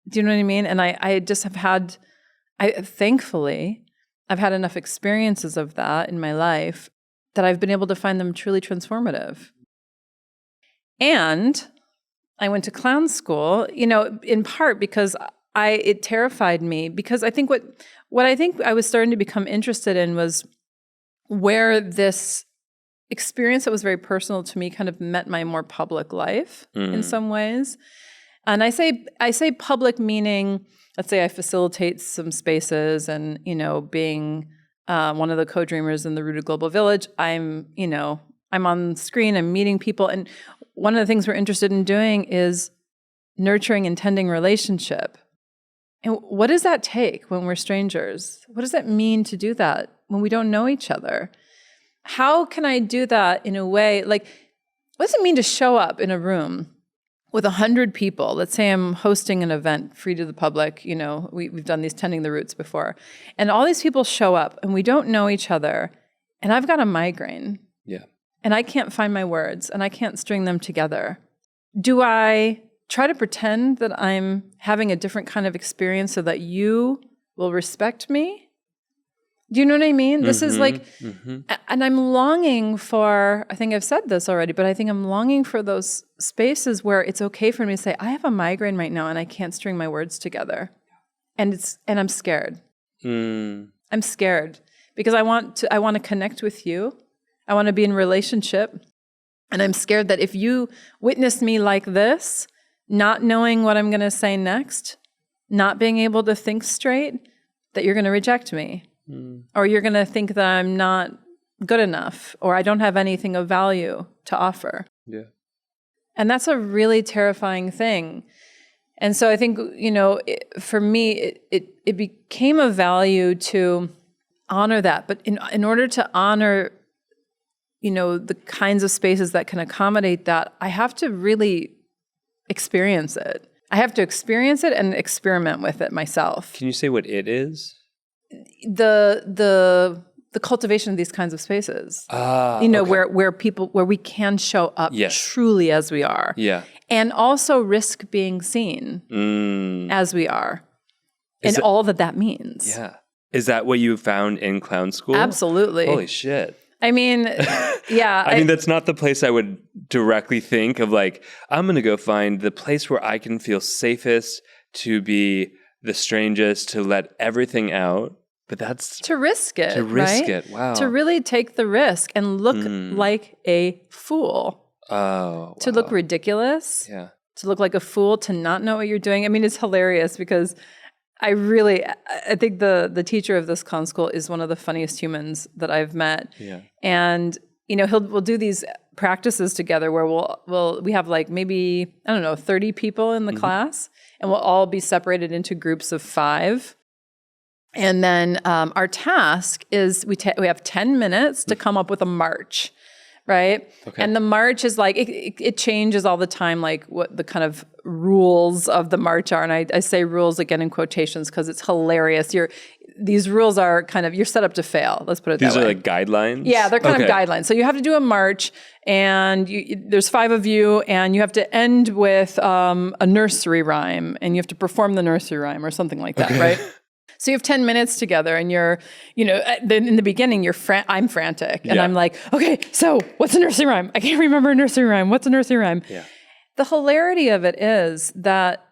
Speaker 2: Do you know what I mean? And I just have had, thankfully, I've had enough experiences of that in my life that I've been able to find them truly transformative. And I went to clown school, in part because it terrified me, because I think what I think I was starting to become interested in was where this experience that was very personal to me kind of met my more public life in some ways. And I say public meaning, let's say I facilitate some spaces and, being one of the co-dreamers in the Rooted Global Village, I'm on screen, I'm meeting people. And one of the things we're interested in doing is nurturing and tending relationship. And what does that take when we're strangers? What does that mean to do that when we don't know each other? How can I do that in a way, like, what does it mean to show up in a room with 100 people? Let's say I'm hosting an event free to the public, we've done these Tending the Roots before, and all these people show up and we don't know each other, and I've got a migraine.
Speaker 1: Yeah.
Speaker 2: And I can't find my words and I can't string them together. Do I try to pretend that I'm having a different kind of experience so that you will respect me? Do you know what I mean? This is like, and I'm longing for, I think I've said this already, but I think I'm longing for those spaces where it's okay for me to say, I have a migraine right now and I can't string my words together. And I'm scared. I'm scared because I want to connect with you. I want to be in relationship. And I'm scared that if you witness me like this, not knowing what I'm going to say next, not being able to think straight, that you're going to reject me. Or you're going to think that I'm not good enough, or I don't have anything of value to offer.
Speaker 1: Yeah.
Speaker 2: And that's a really terrifying thing. And so I think, for me, it became a value to honor that. But in order to honor, the kinds of spaces that can accommodate that, I have to really experience it. I have to experience it and experiment with it myself.
Speaker 1: Can you say what it is?
Speaker 2: The cultivation of these kinds of spaces, okay. where we can show up truly as we are, and also risk being seen as we are, all that means.
Speaker 1: Yeah, is that what you found in clown school?
Speaker 2: Absolutely.
Speaker 1: Holy shit.
Speaker 2: I mean, yeah.
Speaker 1: I mean, that's not the place I would directly think of. Like, I'm going to go find the place where I can feel safest to be the strangest, to let everything out. But that's
Speaker 2: to risk it.
Speaker 1: To risk
Speaker 2: right?
Speaker 1: it. Wow.
Speaker 2: To really take the risk and look like a fool.
Speaker 1: Oh. Wow.
Speaker 2: To look ridiculous.
Speaker 1: Yeah.
Speaker 2: To look like a fool, to not know what you're doing. I mean, it's hilarious because I think the teacher of this clown school is one of the funniest humans that I've met.
Speaker 1: Yeah.
Speaker 2: And we'll do these practices together where we have like maybe 30 people in the class, and we'll all be separated into groups of 5. And then our task is we have 10 minutes to come up with a march, right?
Speaker 1: Okay.
Speaker 2: And the march is like, it changes all the time, like what the kind of rules of the march are. And I say rules again in quotations because it's hilarious. these rules are kind of, you're set up to fail. Let's put it that way.
Speaker 1: These are like guidelines?
Speaker 2: Yeah, they're kind of guidelines. So you have to do a march, and there's 5 of you, and you have to end with a nursery rhyme, and you have to perform the nursery rhyme or something like that, right? So you have 10 minutes together, and you're, then in the beginning, I'm frantic, and I'm like, okay, so what's a nursery rhyme? I can't remember a nursery rhyme. What's a nursery rhyme?
Speaker 1: Yeah.
Speaker 2: The hilarity of it is that,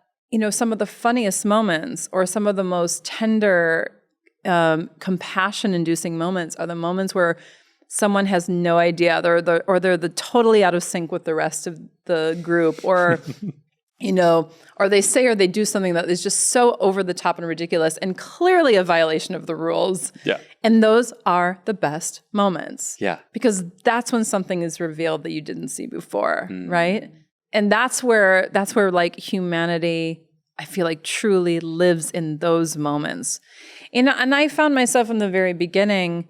Speaker 2: some of the funniest moments or some of the most tender, compassion-inducing moments are the moments where someone has no idea, they're totally out of sync with the rest of the group, or or they say or they do something that is just so over the top and ridiculous and clearly a violation of the rules.
Speaker 1: Yeah.
Speaker 2: And those are the best moments.
Speaker 1: Yeah.
Speaker 2: Because that's when something is revealed that you didn't see before, right? And that's where like humanity, I feel like, truly lives in those moments. And I found myself in the very beginning,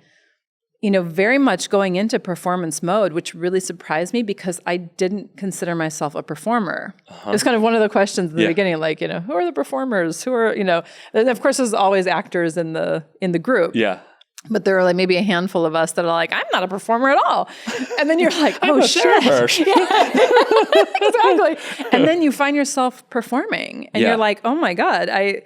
Speaker 2: very much going into performance mode, which really surprised me because I didn't consider myself a performer. It was kind of one of the questions in the beginning, like, who are the performers? Who are, and of course there's always actors in the group.
Speaker 1: Yeah.
Speaker 2: But there are like maybe a handful of us that are like, I'm not a performer at all. And then you're like, oh shit. Yeah. Exactly. And then you find yourself performing and you're like, oh my God, I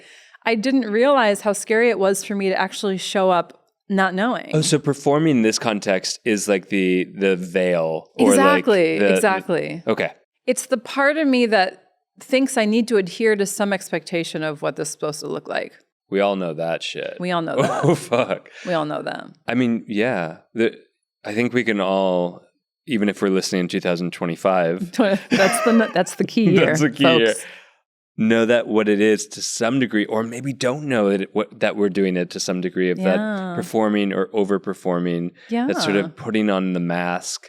Speaker 2: didn't realize how scary it was for me to actually show up not knowing.
Speaker 1: Oh, so performing in this context is like the veil. Or
Speaker 2: exactly.
Speaker 1: Like
Speaker 2: exactly.
Speaker 1: Okay.
Speaker 2: It's the part of me that thinks I need to adhere to some expectation of what this is supposed to look like.
Speaker 1: We all know that shit.
Speaker 2: We all know that.
Speaker 1: Oh, fuck.
Speaker 2: We all know that.
Speaker 1: I mean, yeah. I think we can all, even if we're listening in 2025.
Speaker 2: That's the key here,
Speaker 1: that's the key
Speaker 2: folks.
Speaker 1: here. Know that what it is to some degree, or maybe don't know that we're doing it to some degree of that performing or overperforming. Yeah. That's sort of putting on the mask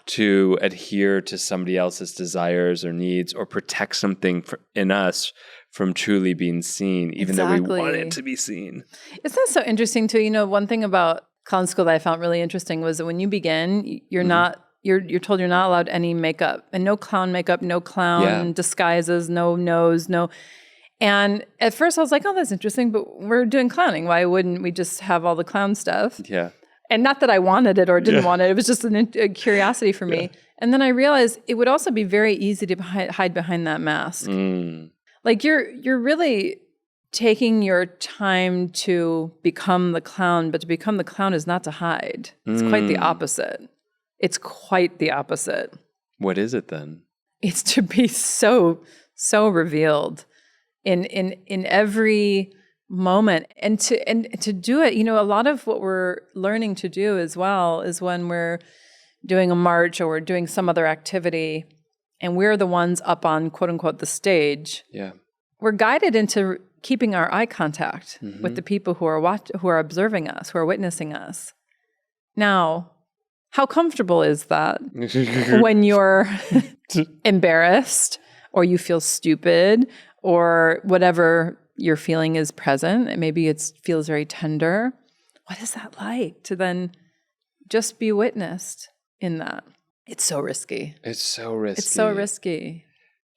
Speaker 1: to adhere to somebody else's desires or needs or protect something in us from truly being seen, even though we want it to be seen. Isn't
Speaker 2: that so interesting too? One thing about clown school that I found really interesting was that when you begin, you're not, you're told you're not allowed any makeup, and no clown makeup, no clown disguises, no nose, no. And at first I was like, oh, that's interesting, but we're doing clowning. Why wouldn't we just have all the clown stuff? Yeah. And not that I wanted it or didn't want it. It was just a curiosity for me. And then I realized it would also be very easy to hide behind that mask. Like you're really taking your time to become the clown, but to become the clown is not to hide. It's quite the opposite. It's quite the opposite.
Speaker 1: What is it then?
Speaker 2: It's to be so revealed in every moment, and to do it. A lot of what we're learning to do as well is when we're doing a march or we're doing some other activity, and we're the ones up on quote unquote the stage. Yeah, we're guided into keeping our eye contact with the people who are observing us, who are witnessing us. Now, how comfortable is that when you're embarrassed or you feel stupid or whatever you're feeling is present, and maybe it feels very tender? What is that like to then just be witnessed in that? It's so risky.
Speaker 1: It's so risky.
Speaker 2: It's so risky.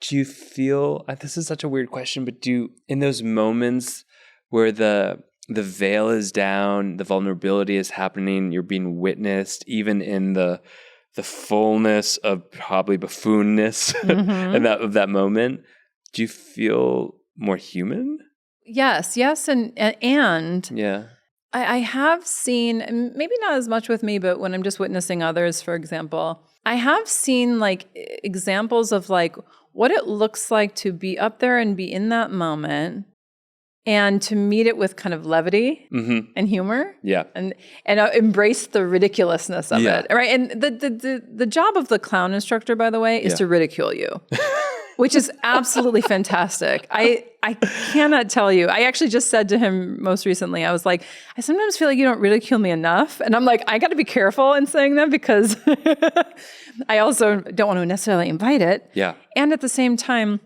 Speaker 1: Do you feel, this is such a weird question, but in those moments where the veil is down, the vulnerability is happening, you're being witnessed, even in the fullness of probably buffoonness of that moment, do you feel more human?
Speaker 2: Yes, and yeah. I have seen, maybe not as much with me, but when I'm just witnessing others, for example, I have seen like examples of like what it looks like to be up there and be in that moment and to meet it with kind of levity and humor. Yeah. And embrace the ridiculousness of it. Right. And the job of the clown instructor, by the way, is to ridicule you. Which is absolutely fantastic. I cannot tell you. I actually just said to him most recently, I was like, I sometimes feel like you don't ridicule me enough. And I'm like, I got to be careful in saying that because I also don't want to necessarily invite it. Yeah. And at the same time,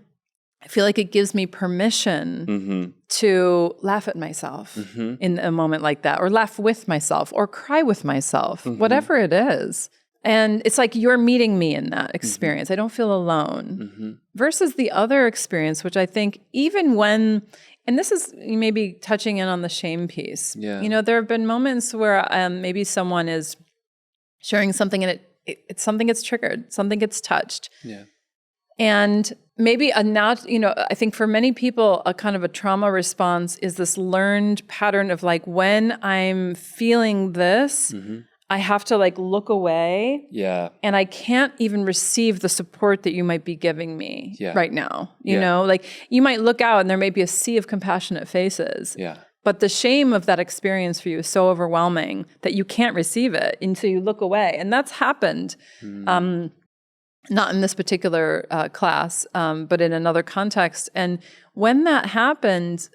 Speaker 2: I feel like it gives me permission to laugh at myself in a moment like that, or laugh with myself, or cry with myself, whatever it is. And it's like you're meeting me in that experience. I don't feel alone. Versus the other experience, which I think even when And this is maybe touching in on the shame piece.
Speaker 1: Yeah.
Speaker 2: There have been moments where maybe someone is sharing something and it's something gets triggered, something gets touched.
Speaker 1: Yeah.
Speaker 2: And maybe I think for many people, a kind of a trauma response is this learned pattern of like, when I'm feeling this, I have to like look away.
Speaker 1: Yeah.
Speaker 2: And I can't even receive the support that you might be giving me right now. You know, like you might look out and there may be a sea of compassionate faces.
Speaker 1: Yeah.
Speaker 2: But the shame of that experience for you is so overwhelming that you can't receive it until you look away. And that's happened, not in this particular class, but in another context. And when that happens,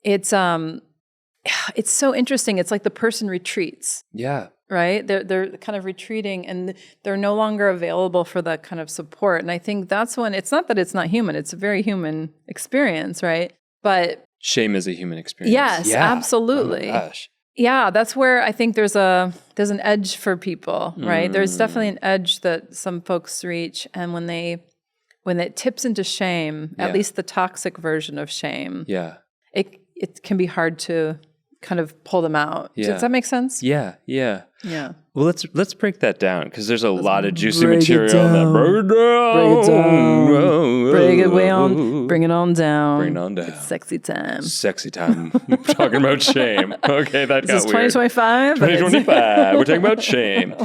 Speaker 2: it's so interesting. It's like the person retreats.
Speaker 1: Yeah.
Speaker 2: Right? They're kind of retreating and they're no longer available for that kind of support. And I think that's when, it's not that it's not human, it's a very human experience, right? But
Speaker 1: shame is a human experience.
Speaker 2: Yes, absolutely.
Speaker 1: Oh my gosh.
Speaker 2: Yeah, that's where I think there's an edge for people, right? There's definitely an edge that some folks reach, and when it tips into shame, at least the toxic version of shame, it can be hard to kind of pull them out.
Speaker 1: Yeah.
Speaker 2: Does that make sense?
Speaker 1: Yeah.
Speaker 2: Yeah.
Speaker 1: Well, let's break that down, because there's a lot of juicy material in that. Break it down.
Speaker 2: Bring it on down.
Speaker 1: Bring it on down.
Speaker 2: It's sexy time.
Speaker 1: Sexy time. Talking about shame. Okay, that got weird.
Speaker 2: This is 2025.
Speaker 1: 2025. We're talking about shame.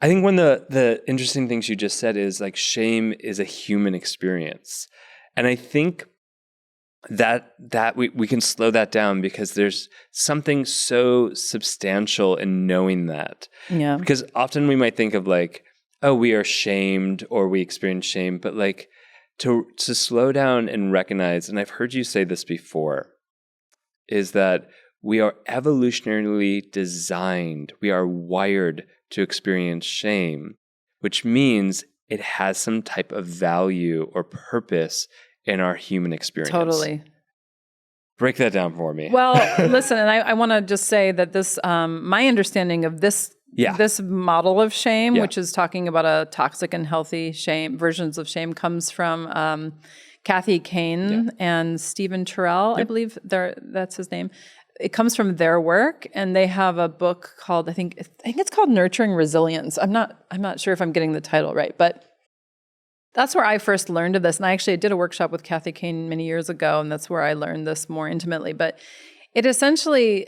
Speaker 1: I think one of the interesting things you just said is like shame is a human experience. And I think that we can slow that down, because there's something so substantial in knowing that.
Speaker 2: Yeah.
Speaker 1: Because often we might think of like, oh, we are shamed or we experience shame, but like to slow down and recognize, and I've heard you say this before, is that we are evolutionarily designed, we are wired to experience shame, which means it has some type of value or purpose in our human experience.
Speaker 2: Totally.
Speaker 1: Break that down for me.
Speaker 2: Well, listen, and I want to just say that this, my understanding of this model of shame, which is talking about a toxic and healthy shame, versions of shame, comes from Kathy Kane and Stephen Terrell, I believe that's his name. It comes from their work, and they have a book called, I think it's called Nurturing Resilience. I'm not sure if I'm getting the title right, but that's where I first learned of this. And I actually did a workshop with Kathy Kane many years ago, and that's where I learned this more intimately. But it essentially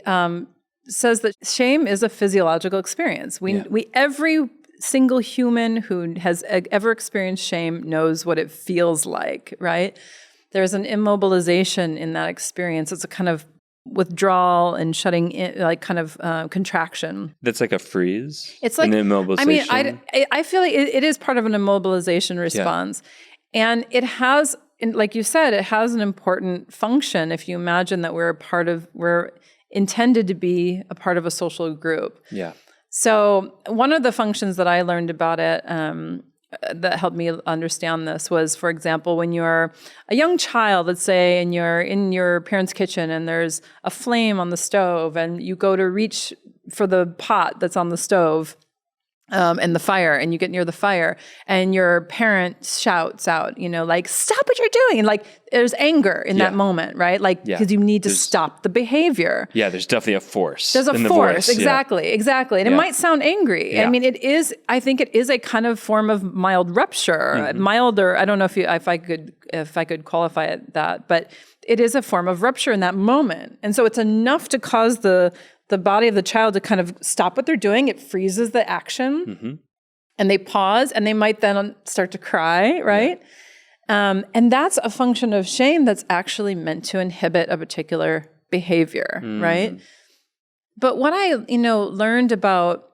Speaker 2: says that shame is a physiological experience. We every single human who has ever experienced shame knows what it feels like, right? There's an immobilization in that experience. It's a kind of withdrawal and shutting in, like kind of contraction.
Speaker 1: That's like a freeze?
Speaker 2: It's like
Speaker 1: an immobilization?
Speaker 2: I mean, I feel like it is part of an immobilization response. Yeah. And it has, like you said, it has an important function if you imagine that we're intended to be a part of a social group.
Speaker 1: Yeah.
Speaker 2: So one of the functions that I learned about it that helped me understand this was, for example, when you're a young child, let's say, and you're in your parents' kitchen and there's a flame on the stove and you go to reach for the pot that's on the stove and the fire, and you get near the fire and your parent shouts out, like, stop what you're doing. And like, there's anger in that moment, right? Like, because you need to stop the behavior.
Speaker 1: Yeah, there's definitely a force.
Speaker 2: There's a force, exactly. And it might sound angry.
Speaker 1: Yeah.
Speaker 2: I mean, I think it is a kind of form of mild rupture, mild, or I don't know if I could qualify it that, but it is a form of rupture in that moment. And so it's enough to cause the body of the child to kind of stop what they're doing. It freezes the action, and they pause, and they might then start to cry, right? Yeah. And that's a function of shame that's actually meant to inhibit a particular behavior, right? But what I, learned about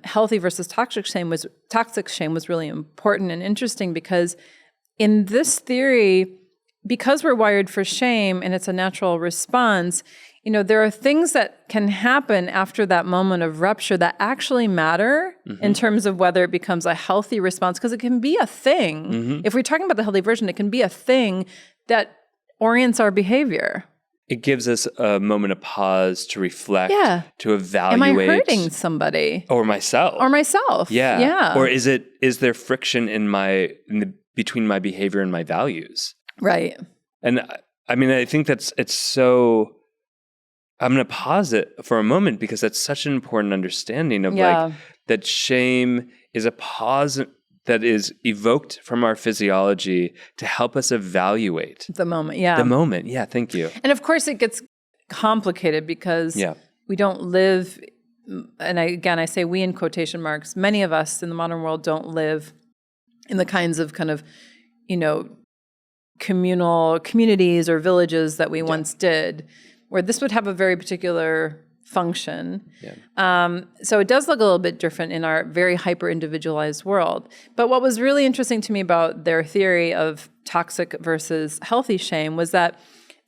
Speaker 2: healthy versus toxic shame was really important and interesting, because in this theory, because we're wired for shame and it's a natural response, there are things that can happen after that moment of rupture that actually matter in terms of whether it becomes a healthy response, because it can be a thing. If we're talking about the healthy version, it can be a thing that orients our behavior.
Speaker 1: It gives us a moment of pause to reflect, to evaluate.
Speaker 2: Am I hurting somebody?
Speaker 1: Or myself.
Speaker 2: Yeah.
Speaker 1: Or is there friction between my behavior and my values?
Speaker 2: Right.
Speaker 1: And I mean, I think it's so, I'm going to pause it for a moment because that's such an important understanding of like that shame is a pause that is evoked from our physiology to help us evaluate
Speaker 2: the moment. Yeah.
Speaker 1: The moment. Yeah. Thank you.
Speaker 2: And of course it gets complicated because we don't live, and I say we in quotation marks, many of us in the modern world don't live in the kinds of kind of, communities or villages that we once did, where this would have a very particular function. So it does look a little bit different in our very hyper-individualized world. But what was really interesting to me about their theory of toxic versus healthy shame was that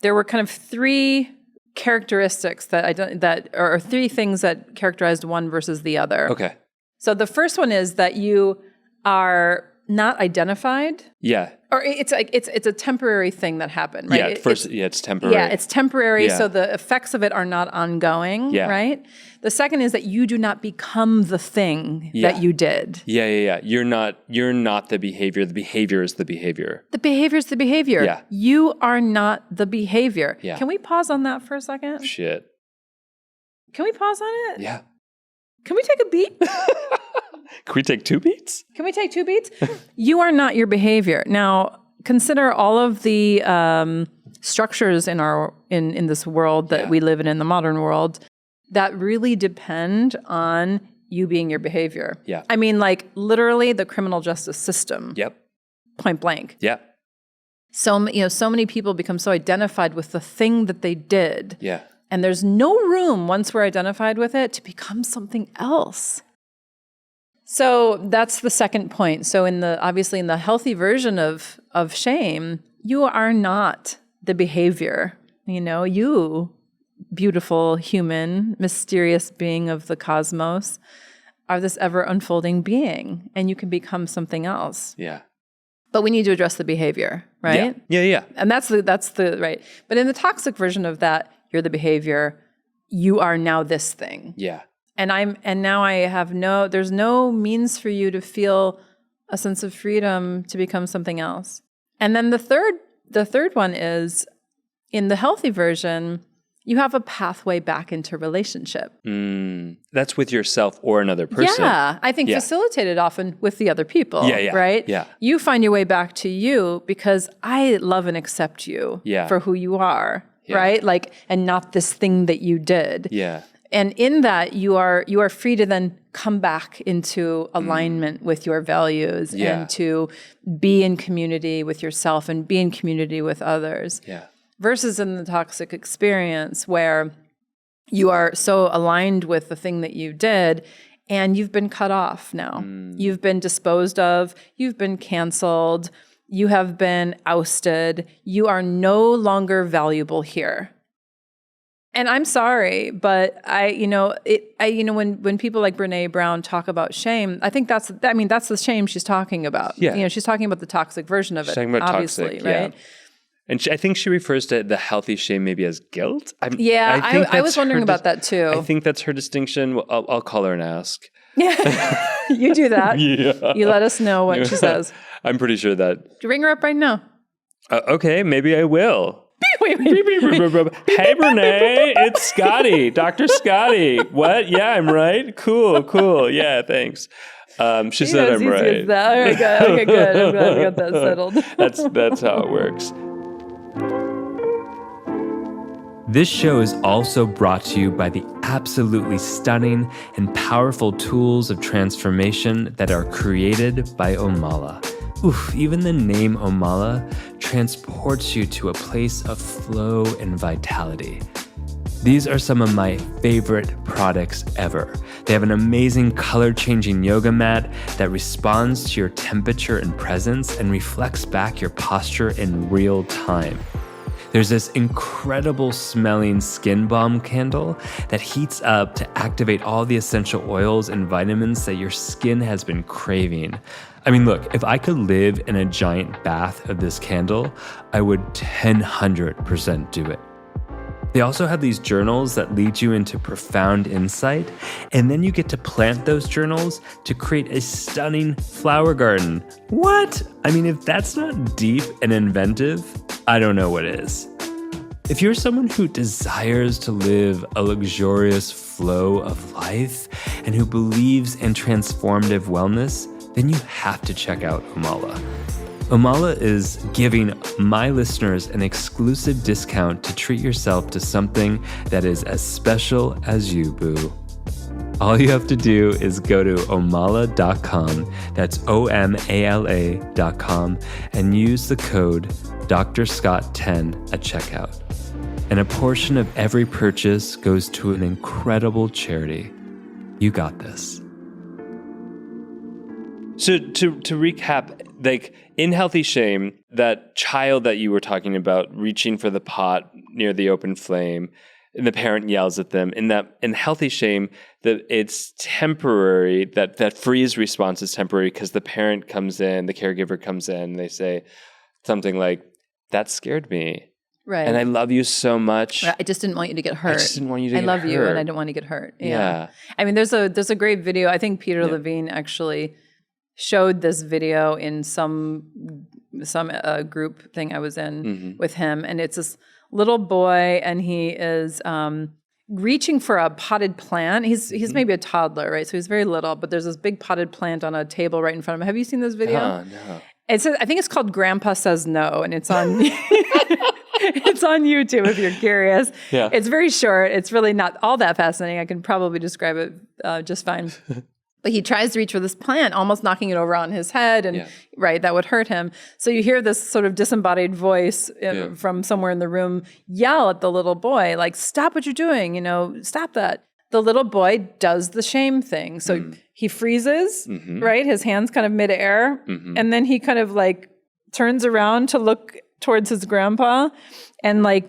Speaker 2: there were kind of three characteristics or three things that characterized one versus the other.
Speaker 1: Okay.
Speaker 2: So the first one is that you are not identified.
Speaker 1: Yeah.
Speaker 2: Or it's a temporary thing that happened, right?
Speaker 1: Yeah, it's temporary.
Speaker 2: Yeah, it's temporary, so the effects of it are not ongoing, right? The second is that you do not become the thing that you did.
Speaker 1: Yeah. You're not the behavior. The behavior is the behavior.
Speaker 2: The behavior is the behavior.
Speaker 1: Yeah.
Speaker 2: You are not the behavior.
Speaker 1: Yeah.
Speaker 2: Can we pause on that for a second?
Speaker 1: Shit.
Speaker 2: Can we pause on it?
Speaker 1: Yeah.
Speaker 2: Can we take a beat?
Speaker 1: Can we take 2 beats?
Speaker 2: Can we take 2 beats? You are not your behavior. Now, consider all of the structures in this world that we live in the modern world that really depend on you being your behavior.
Speaker 1: Yeah.
Speaker 2: I mean, like literally the criminal justice system.
Speaker 1: Yep.
Speaker 2: Point blank.
Speaker 1: Yeah.
Speaker 2: So many people become so identified with the thing that they did.
Speaker 1: Yeah.
Speaker 2: And there's no room once we're identified with it to become something else. So that's the second point. So obviously in the healthy version of shame, you are not the behavior. You, beautiful human, mysterious being of the cosmos, are this ever unfolding being, and you can become something else.
Speaker 1: Yeah.
Speaker 2: But we need to address the behavior, right?
Speaker 1: Yeah. And
Speaker 2: that's the right. But in the toxic version of that, you're the behavior. You are now this thing.
Speaker 1: Yeah.
Speaker 2: And now I have there's no means for you to feel a sense of freedom to become something else. And then the third one is, in the healthy version, you have a pathway back into relationship.
Speaker 1: That's with yourself or another person.
Speaker 2: Yeah, I think facilitated often with the other people, right?
Speaker 1: Yeah.
Speaker 2: You find your way back to you because I love and accept you for who you are, right? Like, and not this thing that you did.
Speaker 1: Yeah.
Speaker 2: And in that, you are free to then come back into alignment with your values and to be in community with yourself and be in community with others.
Speaker 1: Yeah.
Speaker 2: Versus in the toxic experience where you are so aligned with the thing that you did and you've been cut off now. You've been disposed of. You've been canceled. You have been ousted. You are no longer valuable here. And I'm sorry, but when people like Brené Brown talk about shame, I think that's the shame she's talking about.
Speaker 1: Yeah.
Speaker 2: She's talking about the toxic version of it,
Speaker 1: talking about
Speaker 2: obviously,
Speaker 1: toxic,
Speaker 2: right?
Speaker 1: Yeah. And I think she refers to the healthy shame maybe as guilt.
Speaker 2: I was wondering about that too.
Speaker 1: I think that's her distinction. I'll call her and ask.
Speaker 2: Yeah, you do that.
Speaker 1: Yeah.
Speaker 2: You let us know what she says.
Speaker 1: I'm pretty sure that.
Speaker 2: Ring her up right now.
Speaker 1: Okay, maybe I will.
Speaker 2: Wait.
Speaker 1: Hey, Brené, it's Scotty, Dr. Scotty. What? Yeah, I'm right. Cool. Yeah, thanks. She said I'm right.
Speaker 2: All right, good. Okay, good. I'm glad we got that settled.
Speaker 1: That's how it works.
Speaker 3: This show is also brought to you by the absolutely stunning and powerful tools of transformation that are created by Omala. Oof, even the name Omala transports you to a place of flow and vitality. These are some of my favorite products ever. They have an amazing color-changing yoga mat that responds to your temperature and presence and reflects back your posture in real time. There's this incredible smelling skin balm candle that heats up to activate all the essential oils and vitamins that your skin has been craving. I mean, look, if I could live in a giant bath of this candle, I would 100% do it. They also have these journals that lead you into profound insight, and then you get to plant those journals to create a stunning flower garden. What? I mean, if that's not deep and inventive, I don't know what is. If you're someone who desires to live a luxurious flow of life and who believes in transformative wellness, then you have to check out Omala. Omala is giving my listeners an exclusive discount to treat yourself to something that is as special as you, boo. All you have to do is go to omala.com, that's OMALA.com, and use the code DrScott10 at checkout. And a portion of every purchase goes to an incredible charity. You got this. So to recap, like in Healthy Shame, that child that you were talking about reaching for the pot near the open flame, and the parent yells at them. In Healthy Shame, it's temporary. That freeze response is temporary because the parent comes in, the caregiver comes in, and they say something like, "That scared me."
Speaker 2: Right.
Speaker 3: And I love you so much.
Speaker 2: I just didn't want you to get hurt.
Speaker 3: I just didn't want you to get hurt.
Speaker 2: I love you and I didn't want to get hurt. Yeah. I mean, there's a great video. I think Peter Levine actually showed this video in some group thing I was in with him. And it's this little boy and he is reaching for a potted plant. He's maybe a toddler, right? So he's very little, but there's this big potted plant on a table right in front of him. Have you seen this video?
Speaker 3: No.
Speaker 2: It says, I think it's called Grandpa Says No, and it's on it's on YouTube if you're curious.
Speaker 3: Yeah.
Speaker 2: It's very short. It's really not all that fascinating. I can probably describe it just fine. But he tries to reach for this plant, almost knocking it over on his head, and right, that would hurt him. So you hear this sort of disembodied voice from somewhere in the room yell at the little boy, like, "Stop what you're doing, stop that." The little boy does the shame thing. So he freezes, right? His hands kind of midair. And then he kind of like turns around to look towards his grandpa and like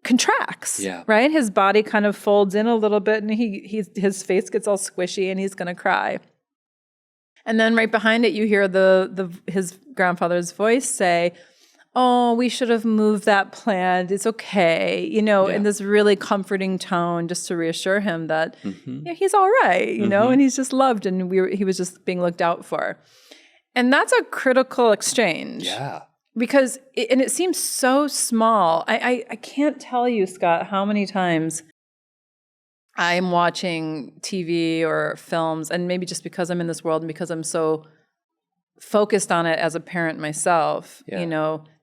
Speaker 2: contracts, right? His body kind of folds in a little bit and his face gets all squishy and he's going to cry. And then right behind it, you hear his grandfather's voice say, "Oh, we should have moved that plant. It's okay," in this really comforting tone, just to reassure him that he's all right, and he's just loved and he was just being looked out for. And that's a critical exchange.
Speaker 3: Yeah.
Speaker 2: Because it seems so small. I can't tell you, Scott, how many times I'm watching TV or films, and maybe just because I'm in this world and because I'm so focused on it as a parent myself,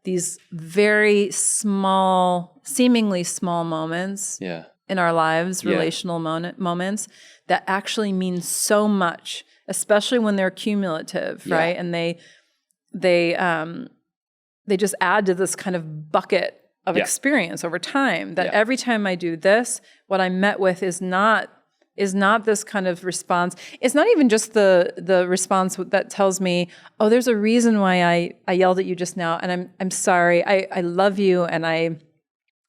Speaker 2: these very small, seemingly small moments in our lives, relational moments that actually mean so much, especially when they're cumulative, right? And they just add to this kind of bucket of experience over time, that every time I do this, what I'm met with is not this kind of response. It's not even just the response that tells me, "Oh, there's a reason why I yelled at you just now, and I'm sorry. I love you, and I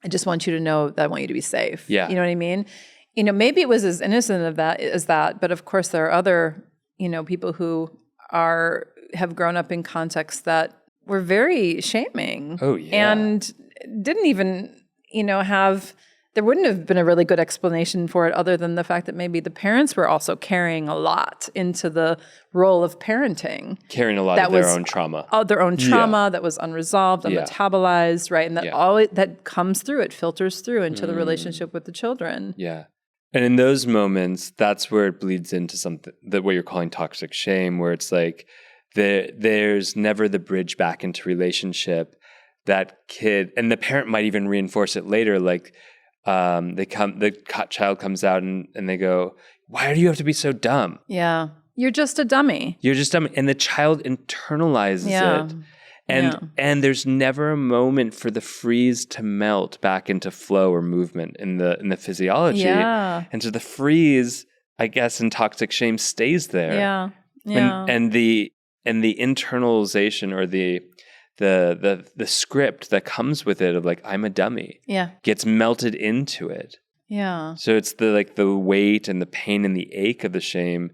Speaker 2: just want you to know that I want you to be safe."
Speaker 3: Yeah.
Speaker 2: You know what I mean? Maybe it was as innocent as that, but of course there are other, people who have grown up in contexts that were very shaming.
Speaker 3: Oh, yeah.
Speaker 2: And didn't even, there wouldn't have been a really good explanation for it other than the fact that maybe the parents were also carrying a lot into the role of parenting.
Speaker 3: Carrying a lot of their own trauma.
Speaker 2: Their own trauma that was unresolved, unmetabolized, right? And that comes through, it filters through into the relationship with the children.
Speaker 3: Yeah. And in those moments, that's where it bleeds into something that what you're calling toxic shame, where it's like there's never the bridge back into relationship. That kid, and the parent might even reinforce it later, like the child comes out and they go, "Why do you have to be so dumb?" Yeah.
Speaker 2: You're just a dummy.
Speaker 3: You're just dumb. And the child internalizes it. And there's never a moment for the freeze to melt back into flow or movement in the physiology. Yeah. And so the freeze, I guess, in toxic shame stays there.
Speaker 2: Yeah. Yeah.
Speaker 3: And the internalization or the script that comes with it of like, I'm a dummy, gets melted into it.
Speaker 2: Yeah.
Speaker 3: So it's the weight and the pain and the ache of the shame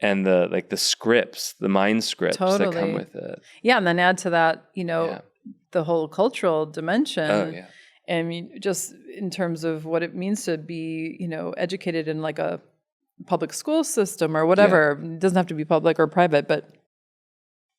Speaker 3: and the scripts, the mind scripts that come with it.
Speaker 2: Yeah. And then add to that, the whole cultural dimension.
Speaker 3: Oh, yeah.
Speaker 2: I mean, just in terms of what it means to be, educated in like a public school system or whatever. Yeah. It doesn't have to be public or private, but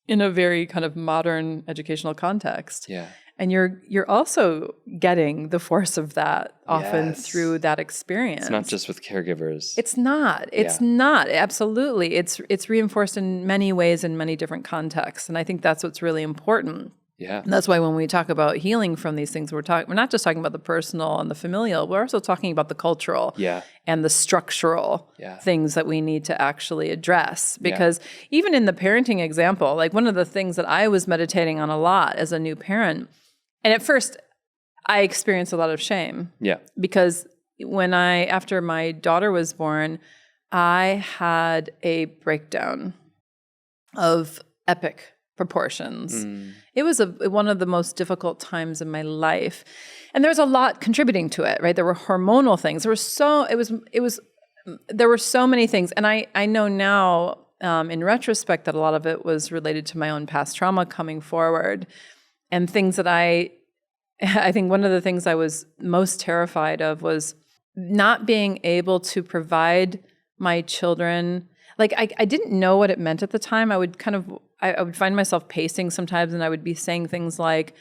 Speaker 2: in a very kind of modern educational context.
Speaker 3: Yeah.
Speaker 2: And you're also getting the force of that often through that experience.
Speaker 1: It's not just with caregivers.
Speaker 2: It's not. It's not. Absolutely. It's reinforced in many ways in many different contexts. And I think that's what's really important.
Speaker 1: Yeah.
Speaker 2: And that's why when we talk about healing from these things, we're not just talking about the personal and the familial, we're also talking about the cultural and the structural things that we need to actually address. Because even in the parenting example, like one of the things that I was meditating on a lot as a new parent, and at first I experienced a lot of shame. Yeah. Because after my daughter was born, I had a breakdown of epic proportions. It was one of the most difficult times in my life. And there was a lot contributing to it, right? There were hormonal things. There were so many things. And I know now, in retrospect, that a lot of it was related to my own past trauma coming forward and things that I think one of the things I was most terrified of was not being able to provide my children. Like I didn't know what it meant at the time. I would find myself pacing sometimes, and I would be saying things like,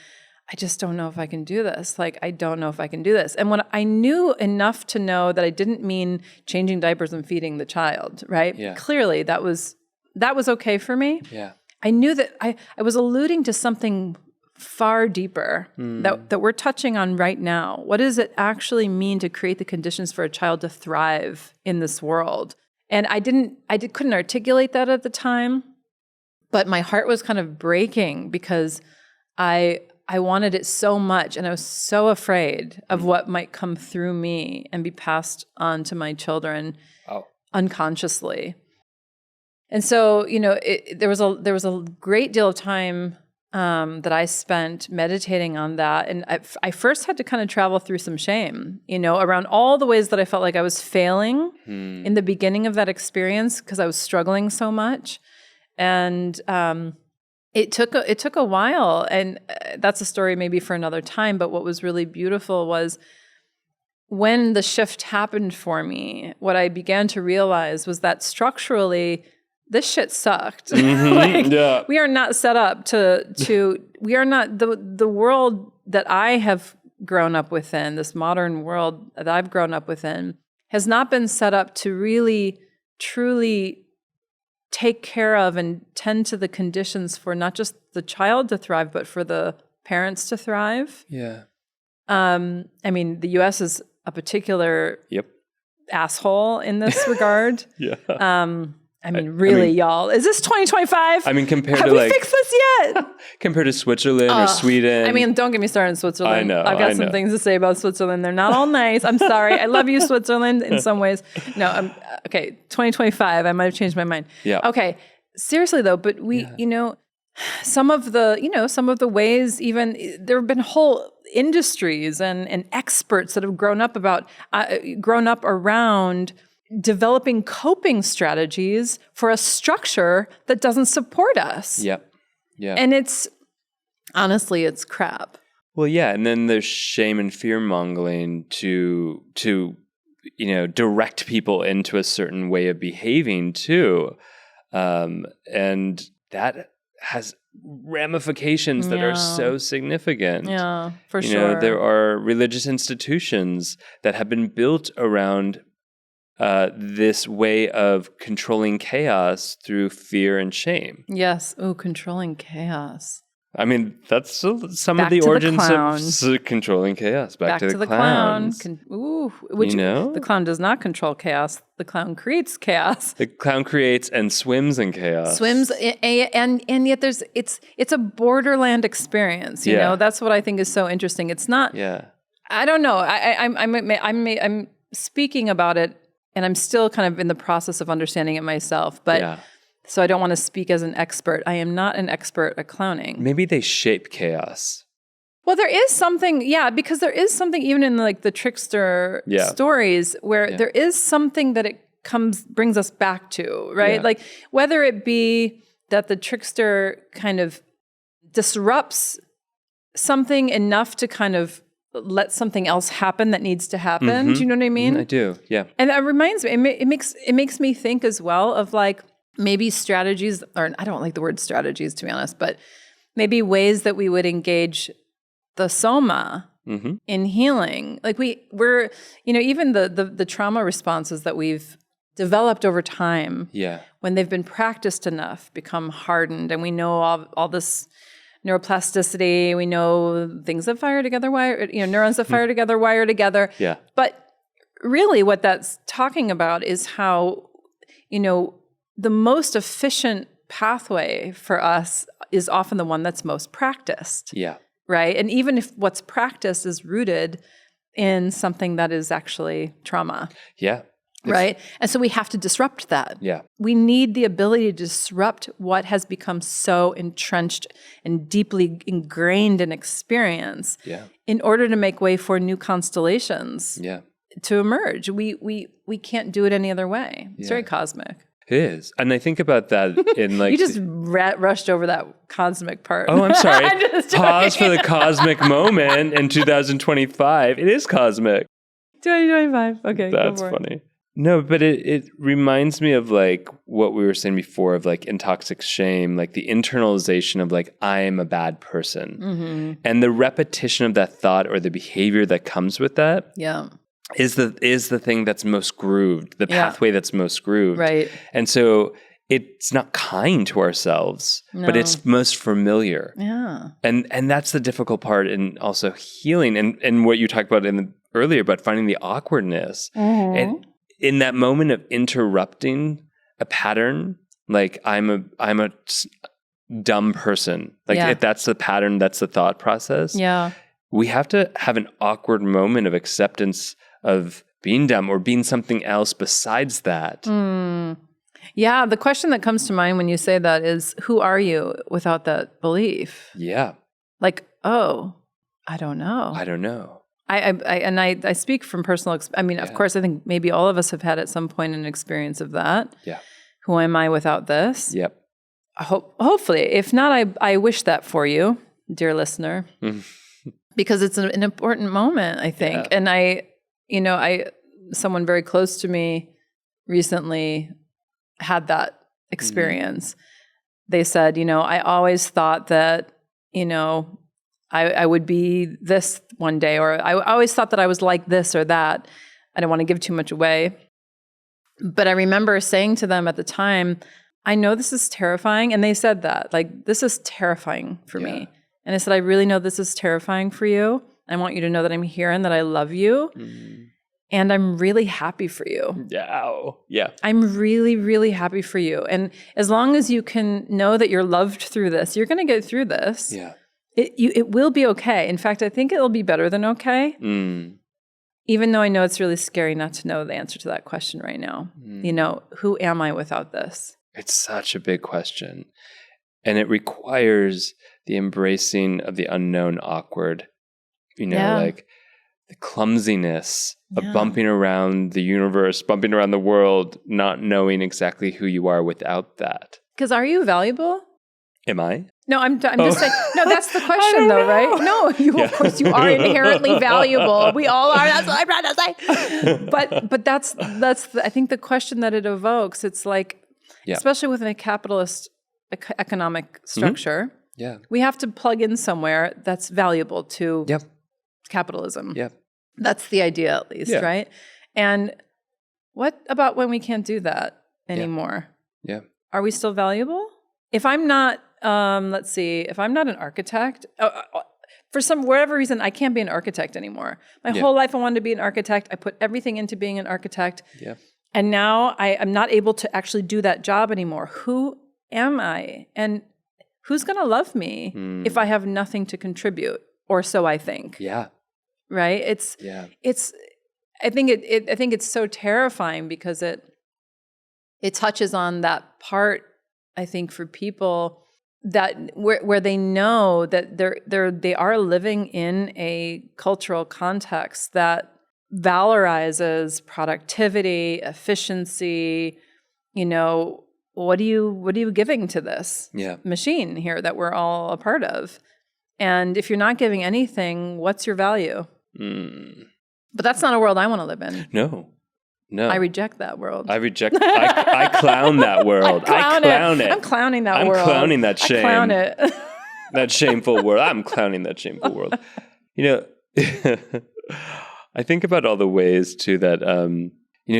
Speaker 2: I just don't know if I can do this. Like, I don't know if I can do this. And when I knew enough to know that I didn't mean changing diapers and feeding the child, right? Yeah. Clearly that was okay for me. Yeah. I knew that I was alluding to something far deeper that we're touching on right now. What does it actually mean to create the conditions for a child to thrive in this world? And I couldn't articulate that at the time, but my heart was kind of breaking because I wanted it so much, and I was so afraid of what might come through me and be passed on to my children unconsciously. And so, there was a great deal of time that I spent meditating on that. And I first had to kind of travel through some shame, around all the ways that I felt like I was failing in the beginning of that experience because I was struggling so much. And it took a while, and that's a story maybe for another time. But what was really beautiful was when the shift happened for me, what I began to realize was that structurally, this shit sucked. We are not set up we are not, the world that I have grown up within, this modern world that I've grown up within, has not been set up to really, truly take care of and tend to the conditions for not just the child to thrive, but for the parents to thrive. Yeah. I mean, the U.S. is a particular asshole in this regard. Really, y'all. Is this 2025?
Speaker 1: I mean, compared
Speaker 2: Have
Speaker 1: to
Speaker 2: we fixed this yet?
Speaker 1: Compared to Switzerland or Sweden.
Speaker 2: I mean, don't get me started on Switzerland.
Speaker 1: I know.
Speaker 2: I've got some things to say about Switzerland. They're not all nice. I'm sorry. I love you, Switzerland, in some ways. No, okay, 2025. I might have changed my mind. Yeah. Okay. Seriously though, but some of the ways, even there have been whole industries and experts that have grown up around developing coping strategies for a structure that doesn't support us. Yep. Yeah. And it's crap.
Speaker 1: Well, yeah, and then there's shame and fear mongering to direct people into a certain way of behaving too. And that has ramifications that are so significant.
Speaker 2: Yeah, for sure.
Speaker 1: There are religious institutions that have been built around this way of controlling chaos through fear and shame.
Speaker 2: Yes. Oh, controlling chaos.
Speaker 1: I mean, that's some of the origins of controlling chaos. Back to the clowns.
Speaker 2: The clown does not control chaos. The clown creates chaos.
Speaker 1: The clown creates and swims in chaos.
Speaker 2: And yet it's a borderland experience. You know, that's what I think is so interesting. It's not. Yeah. I don't know. I'm speaking about it, and I'm still kind of in the process of understanding it myself. But so I don't want to speak as an expert. I am not an expert at clowning.
Speaker 1: Maybe they shape chaos.
Speaker 2: Well, there is something, because there is something even in like the trickster stories where there is something that it brings us back to, right? Yeah. Like whether it be that the trickster kind of disrupts something enough to kind of let something else happen that needs to happen. Mm-hmm. Do you know what I mean?
Speaker 1: I do, yeah.
Speaker 2: And that reminds me, it makes me think as well of like maybe strategies, or I don't like the word strategies to be honest, but maybe ways that we would engage the soma in healing. Like we're, even the trauma responses that we've developed over time, when they've been practiced enough, become hardened, and we know all this neuroplasticity, we know things that fire together, neurons that fire together, wire together.
Speaker 3: Yeah.
Speaker 2: But really what that's talking about is how, the most efficient pathway for us is often the one that's most practiced.
Speaker 3: Yeah.
Speaker 2: Right? And even if what's practiced is rooted in something that is actually trauma.
Speaker 3: Yeah.
Speaker 2: Right? And so we have to disrupt that.
Speaker 3: Yeah.
Speaker 2: We need the ability to disrupt what has become so entrenched and deeply ingrained in experience in order to make way for new constellations to emerge. We can't do it any other way. It's very cosmic.
Speaker 3: It is. And I think about that in like...
Speaker 2: You just rushed over that cosmic part.
Speaker 3: Oh, I'm sorry. Pause for the cosmic moment in 2025. It is cosmic.
Speaker 2: 2025. Okay.
Speaker 3: That's funny. No, but it reminds me of like what we were saying before of like intoxic shame, like the internalization of like, I am a bad person. And the repetition of that thought or the behavior that comes with that is the thing that's most grooved, the pathway that's most grooved.
Speaker 2: Right.
Speaker 3: And so it's not kind to ourselves, but it's most familiar.
Speaker 2: Yeah.
Speaker 3: And that's the difficult part in also healing and what you talked about earlier about finding the awkwardness. And in that moment of interrupting a pattern, like I'm a dumb person. Like if that's the pattern, that's the thought process.
Speaker 2: Yeah.
Speaker 3: We have to have an awkward moment of acceptance of being dumb or being something else besides that.
Speaker 2: Yeah. The question that comes to mind when you say that is, who are you without that belief?
Speaker 3: Yeah.
Speaker 2: Like, oh, I don't know.
Speaker 3: I don't know.
Speaker 2: I speak from personal of course, I think maybe all of us have had at some point an experience of that.
Speaker 3: Yeah.
Speaker 2: Who am I without this?
Speaker 3: Yep.
Speaker 2: Hopefully. If not, I wish that for you, dear listener, because it's an important moment, I think. And someone very close to me recently had that experience. They said, I always thought that, I would be this one day, or I always thought that I was like this or that. I don't want to give too much away. But I remember saying to them at the time, I know this is terrifying. And they said that, like, this is terrifying for me. And I said, I really know this is terrifying for you. I want you to know that I'm here and that I love you. And I'm really happy for you.
Speaker 3: Yeah.
Speaker 2: I'm really, really happy for you. And as long as you can know that you're loved through this, you're going to get through this.
Speaker 3: Yeah.
Speaker 2: It will be okay. In fact, I think it'll be better than okay. Even though I know it's really scary not to know the answer to that question right now. Who am I without this?
Speaker 3: It's such a big question. And it requires the embracing of the unknown awkward, like the clumsiness of bumping around the universe, bumping around the world, not knowing exactly who you are without that.
Speaker 2: Because are you valuable?
Speaker 3: Am I?
Speaker 2: No, I'm just saying. No, that's the question, though, right? No, of course, you are inherently valuable. We all are. That's what I'm trying to say. But that's I think the question that it evokes. It's like, especially within a capitalist economic structure, we have to plug in somewhere that's valuable to capitalism. That's the idea, at least, right? And what about when we can't do that anymore? Are we still valuable? If I'm not, if I'm not an architect, for whatever reason, I can't be an architect anymore. My whole life I wanted to be an architect. I put everything into being an architect. And now I'm not able to actually do that job anymore. Who am I? And who's going to love me if I have nothing to contribute? Or so I think. Right? I think it's so terrifying because it touches on that part, I think, for people that where they know that they are living in a cultural context that valorizes productivity, efficiency. What are you giving to this machine here that we're all a part of? And if you're not giving anything, what's your value? But that's not a world I want to live in.
Speaker 3: No.
Speaker 2: I reject that world.
Speaker 3: I clown that world. I clown it.
Speaker 2: I'm clowning that world.
Speaker 3: I'm clowning that shame.
Speaker 2: I clown it.
Speaker 3: that shameful world. I'm clowning that shameful world. I think about all the ways too that,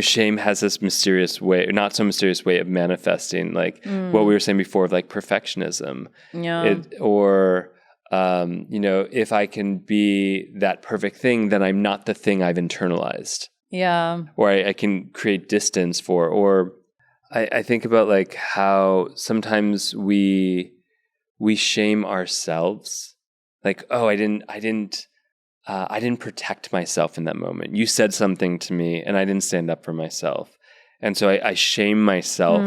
Speaker 3: shame has this mysterious way, not so mysterious way of manifesting, like what we were saying before of like perfectionism.
Speaker 2: Yeah.
Speaker 3: If I can be that perfect thing, then I'm not the thing I've internalized.
Speaker 2: Yeah.
Speaker 3: Or I can create distance for, or I think about like how sometimes we shame ourselves. Like, oh, I didn't protect myself in that moment. You said something to me and I didn't stand up for myself. And so I shame myself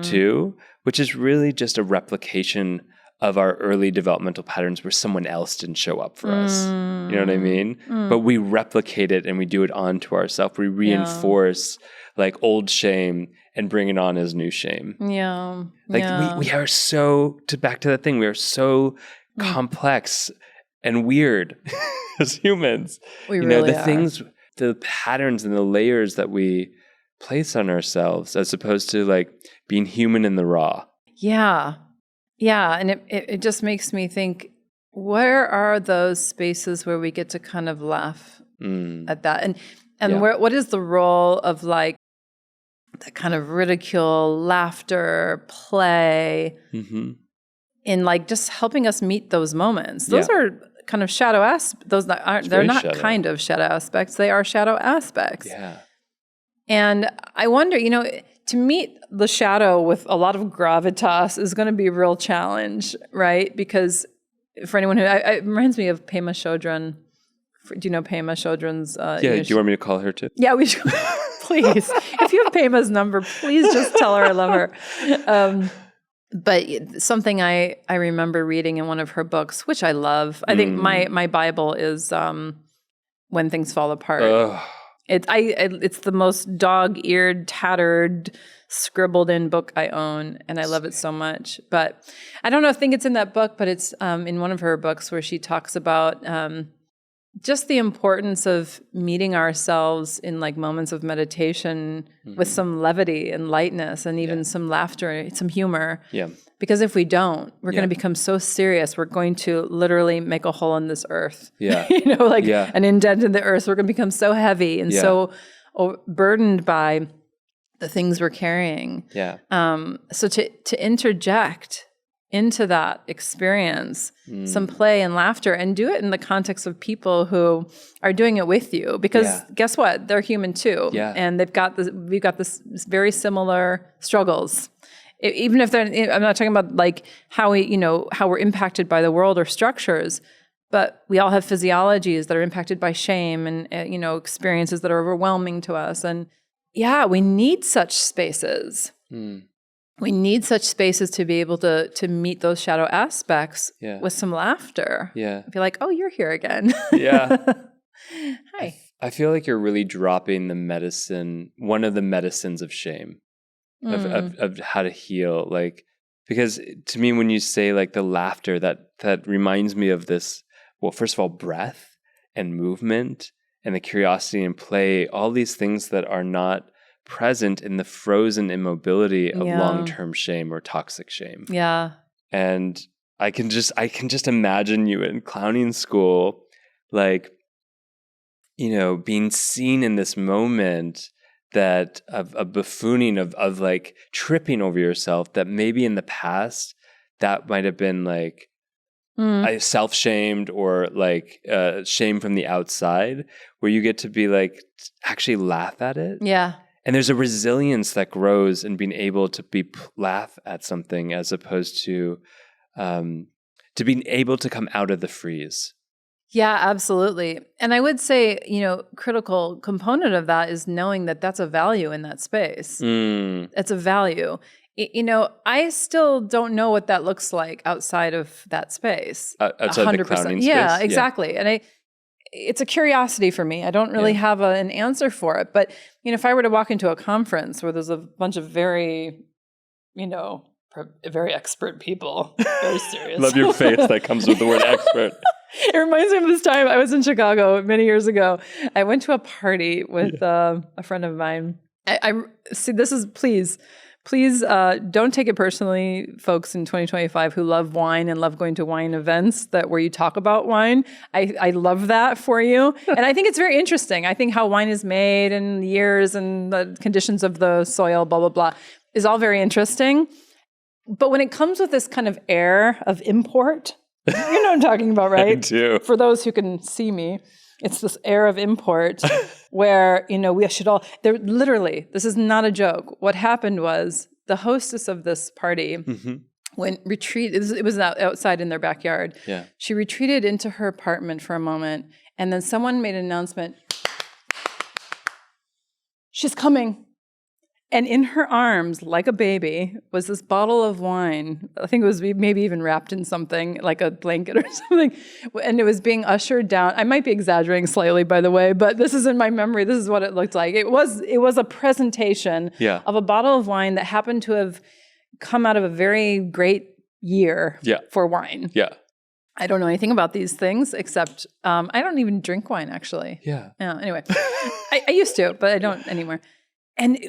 Speaker 3: too, which is really just a replication of our early developmental patterns where someone else didn't show up for us. You know what I mean? But we replicate it and we do it onto ourselves. We reinforce like old shame and bring it on as new shame.
Speaker 2: Yeah.
Speaker 3: Like we are so, back to that thing, we are so complex and weird as humans.
Speaker 2: We really
Speaker 3: the
Speaker 2: are.
Speaker 3: things, the patterns and the layers that we place on ourselves as opposed to like being human in the raw.
Speaker 2: Yeah. Yeah. And it just makes me think, where are those spaces where we get to kind of laugh at that? And what is the role of like that kind of ridicule, laughter, play in like just helping us meet those moments? Those are kind of shadow aspects. They're not shadow. Kind of shadow aspects. They are shadow aspects.
Speaker 3: Yeah.
Speaker 2: And I wonder, to meet the shadow with a lot of gravitas is going to be a real challenge, right? Because for anyone who, it reminds me of Pema Chodron. Do you know Pema Chodron's?
Speaker 3: Do you want me to call her too?
Speaker 2: Yeah, we should. Please. If you have Pema's number, please just tell her I love her. But something I remember reading in one of her books, which I love. I think my Bible is When Things Fall Apart.
Speaker 3: Ugh.
Speaker 2: It's the most dog-eared, tattered, scribbled-in book I own, and I love it so much. But I don't know, I think it's in that book, but it's in one of her books where she talks about just the importance of meeting ourselves in like moments of meditation with some levity and lightness and even some laughter, some humor.
Speaker 3: Yeah.
Speaker 2: Because if we don't, we're going to become so serious. We're going to literally make a hole in this earth.
Speaker 3: Yeah.
Speaker 2: An indent in the earth. We're going to become so heavy and so burdened by the things we're carrying.
Speaker 3: Yeah.
Speaker 2: So to interject into that experience some play and laughter and do it in the context of people who are doing it with you, because guess what? They're human too.
Speaker 3: Yeah.
Speaker 2: And we've got this very similar struggles. Even if I'm not talking about like how we're impacted by the world or structures, but we all have physiologies that are impacted by shame and experiences that are overwhelming to us. And we need such spaces. We need such spaces to be able to meet those shadow aspects with some laughter.
Speaker 3: Yeah.
Speaker 2: Be like, oh, you're here again.
Speaker 3: Yeah.
Speaker 2: Hi.
Speaker 3: I feel like you're really dropping one of the medicines of shame. Of how to heal, like, because to me when you say like the laughter, that reminds me of this, well, first of all, breath and movement and the curiosity and play, all these things that are not present in the frozen immobility of long-term shame or toxic shame.
Speaker 2: Yeah.
Speaker 3: And I can just imagine you in clowning school, like, being seen in this moment that of buffooning of like tripping over yourself, that maybe in the past that might have been like self-shamed or like shame from the outside, where you get to be like actually laugh at it.
Speaker 2: Yeah.
Speaker 3: And there's a resilience that grows in being able to laugh at something as opposed to being able to come out of the freeze.
Speaker 2: Yeah, absolutely. And I would say, critical component of that is knowing that that's a value in that space. It's a value. I still don't know what that looks like outside of that space.
Speaker 3: Outside 100%. The clowning space?
Speaker 2: Yeah, exactly. And it's a curiosity for me. I don't really have an answer for it. But, if I were to walk into a conference where there's a bunch of very, very expert people, very serious.
Speaker 3: Love your face that comes with the word expert.
Speaker 2: It reminds me of this time I was in Chicago many years ago. I went to a party with a friend of mine, I see. This is please don't take it personally, folks in 2025 who love wine and love going to wine events where you talk about wine. I love that for you. And I think it's very interesting. I think how wine is made and the years and the conditions of the soil, blah, blah, blah, is all very interesting. But when it comes with this kind of air of import, you know what I'm talking about, right?
Speaker 1: I do.
Speaker 2: For those who can see me, it's this air of import where, we should all, literally, this is not a joke. What happened was the hostess of this party it was outside in their backyard.
Speaker 1: Yeah.
Speaker 2: She retreated into her apartment for a moment, and then someone made an announcement. She's coming. And in her arms, like a baby, was this bottle of wine. I think it was maybe even wrapped in something, like a blanket or something. And it was being ushered down. I might be exaggerating slightly, by the way, but this is in my memory. This is what it looked like. It was a presentation of a bottle of wine that happened to have come out of a very great year for wine.
Speaker 1: Yeah.
Speaker 2: I don't know anything about these things except I don't even drink wine, actually.
Speaker 1: Yeah.
Speaker 2: Anyway, I used to, but I don't anymore.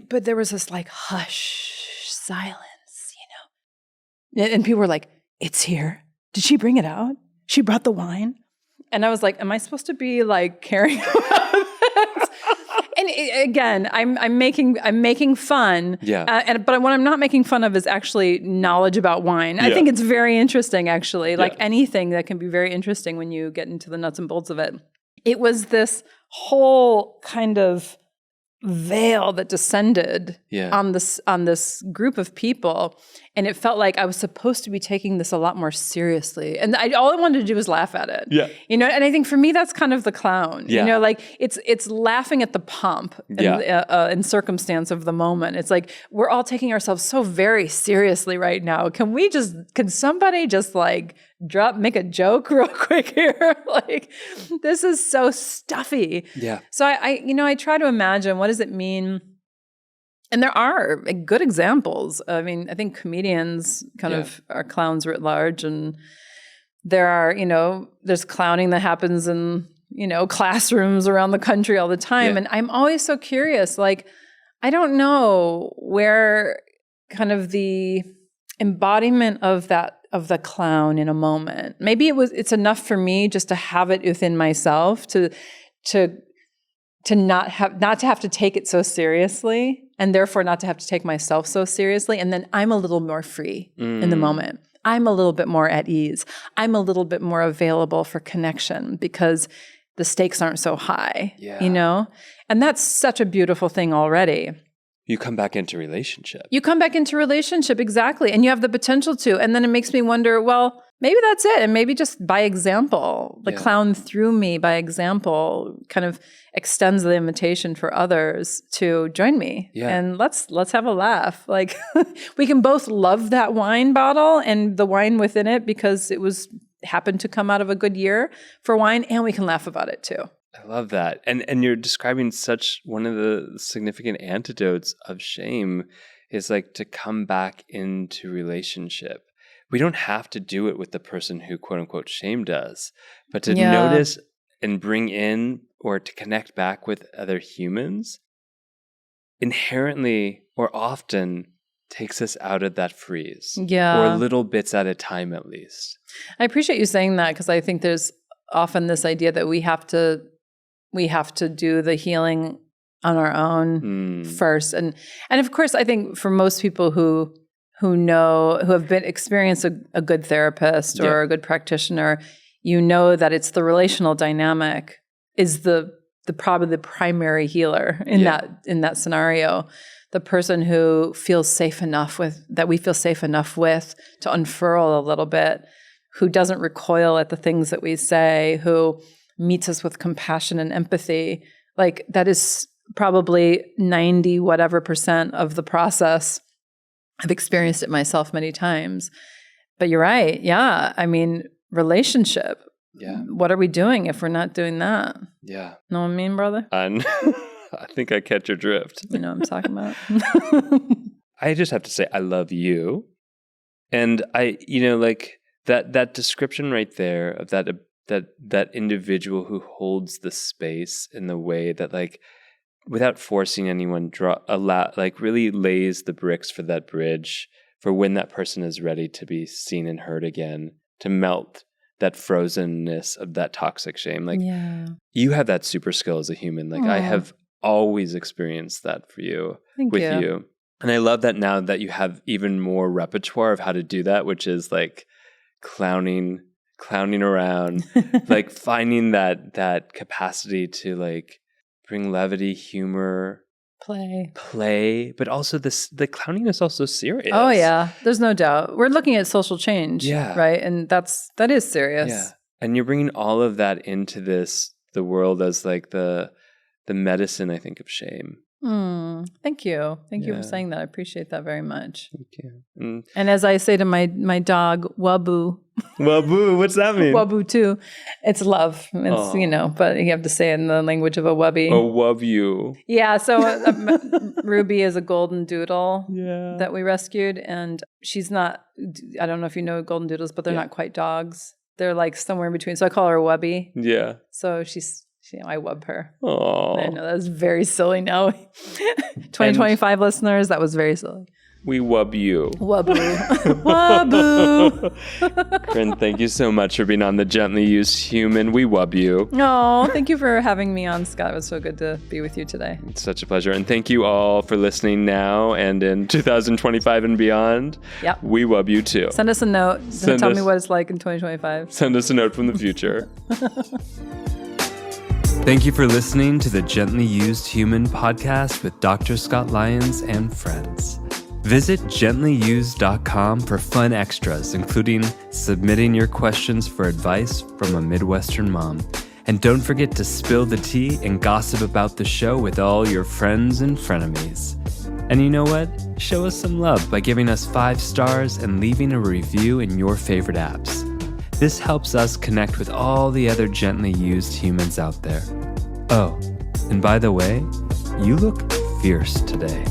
Speaker 2: But there was this like hush silence, and people were like, "It's here. Did she bring it out? She brought the wine." And I was like, "Am I supposed to be like caring about this?" And again, I'm making fun.
Speaker 1: Yeah.
Speaker 2: But what I'm not making fun of is actually knowledge about wine. I think it's very interesting, actually. Like anything that can be very interesting when you get into the nuts and bolts of it. It was this whole kind of veil that descended on this group of people, and it felt like I was supposed to be taking this a lot more seriously, and all I wanted to do was laugh at it. And I think for me that's kind of the clown. Like it's laughing at the pomp and circumstance of the moment. It's like we're all taking ourselves so very seriously right now. Can somebody just like make a joke real quick here? Like, this is so stuffy.
Speaker 1: Yeah.
Speaker 2: So I try to imagine, what does it mean? And there are good examples. I mean, I think comedians kind of are clowns writ large, and there are, there's clowning that happens in, classrooms around the country all the time. And I'm always so curious, like, I don't know where kind of the embodiment of the clown in a moment. Maybe it's enough for me just to have it within myself to not to have to take it so seriously, and therefore not to have to take myself so seriously. And then I'm a little more free in the moment. I'm a little bit more at ease. I'm a little bit more available for connection because the stakes aren't so high, And that's such a beautiful thing already.
Speaker 1: You come back into relationship.
Speaker 2: Exactly. And you have the potential to. And then it makes me wonder, well, maybe that's it. And maybe just by example, the clown through me by example kind of extends the invitation for others to join me. Yeah. And let's have a laugh. Like we can both love that wine bottle and the wine within it because it happened to come out of a good year for wine, and we can laugh about it too.
Speaker 1: I love that. And you're describing such one of the significant antidotes of shame is like to come back into relationship. We don't have to do it with the person who quote unquote shamed us, but to notice and bring in or to connect back with other humans inherently or often takes us out of that freeze. Or little bits at a time at least.
Speaker 2: I appreciate you saying that because I think there's often this idea that we have to do the healing on our own first. And of course, I think for most people who have experienced a good therapist or a good practitioner, that it's the relational dynamic is probably the primary healer in that scenario. The person who feels safe enough that we feel safe enough with to unfurl a little bit, who doesn't recoil at the things that we say, who meets us with compassion and empathy, like that is probably 90 whatever % of the process. I've experienced it myself many times. But you're right. Yeah. I mean, relationship.
Speaker 1: Yeah.
Speaker 2: What are we doing if we're not doing that?
Speaker 1: Yeah.
Speaker 2: Know what I mean, brother?
Speaker 1: I think I catch your drift.
Speaker 2: You know what I'm talking about?
Speaker 1: I just have to say I love you. And I, like that description right there of that individual who holds the space in the way that like without forcing anyone, really lays the bricks for that bridge for when that person is ready to be seen and heard again, to melt that frozenness of that toxic shame. Like, you have that super skill as a human. Like, I have always experienced that for you.
Speaker 2: Thank you.
Speaker 1: And I love that now that you have even more repertoire of how to do that, which is like clowning around, like finding that capacity to like bring levity, humor, play, but also the clowning is also serious.
Speaker 2: Oh yeah, there's no doubt. We're looking at social change, right? And that is serious.
Speaker 1: Yeah, and you're bringing all of that into the world as like the medicine, I think, of shame.
Speaker 2: Thank you for saying that. I appreciate that very much.
Speaker 1: Thank you.
Speaker 2: And as I say to my dog, Wabu.
Speaker 1: Wabu, what's that mean?
Speaker 2: Wabu too. It's love. It's but you have to say it in the language of a wubby.
Speaker 1: Oh, wub you.
Speaker 2: Yeah. So Ruby is a golden doodle that we rescued, and she's not. I don't know if you know golden doodles, but they're not quite dogs. They're like somewhere in between. So I call her Wubby.
Speaker 1: Yeah.
Speaker 2: So I wub her.
Speaker 1: Oh,
Speaker 2: I know that was very silly. Now, 2025 listeners, that was very silly.
Speaker 1: We wub you.
Speaker 2: Wabu. Wabu.
Speaker 1: Karine, thank you so much for being on The Gently Used Human. We wub you.
Speaker 2: Oh, thank you for having me on, Scott. It was so good to be with you today.
Speaker 1: It's such a pleasure. And thank you all for listening now and in 2025 and beyond.
Speaker 2: Yep.
Speaker 1: We wub you too.
Speaker 2: Send us a note. Tell me what it's like in 2025.
Speaker 1: Send us a note from the future.
Speaker 3: Thank you for listening to the Gently Used Human podcast with Dr. Scott Lyons and friends. Visit gentlyused.com for fun extras, including submitting your questions for advice from a Midwestern mom. And don't forget to spill the tea and gossip about the show with all your friends and frenemies. And you know what? Show us some love by giving us 5 stars and leaving a review in your favorite apps. This helps us connect with all the other gently used humans out there. Oh, and by the way, you look fierce today.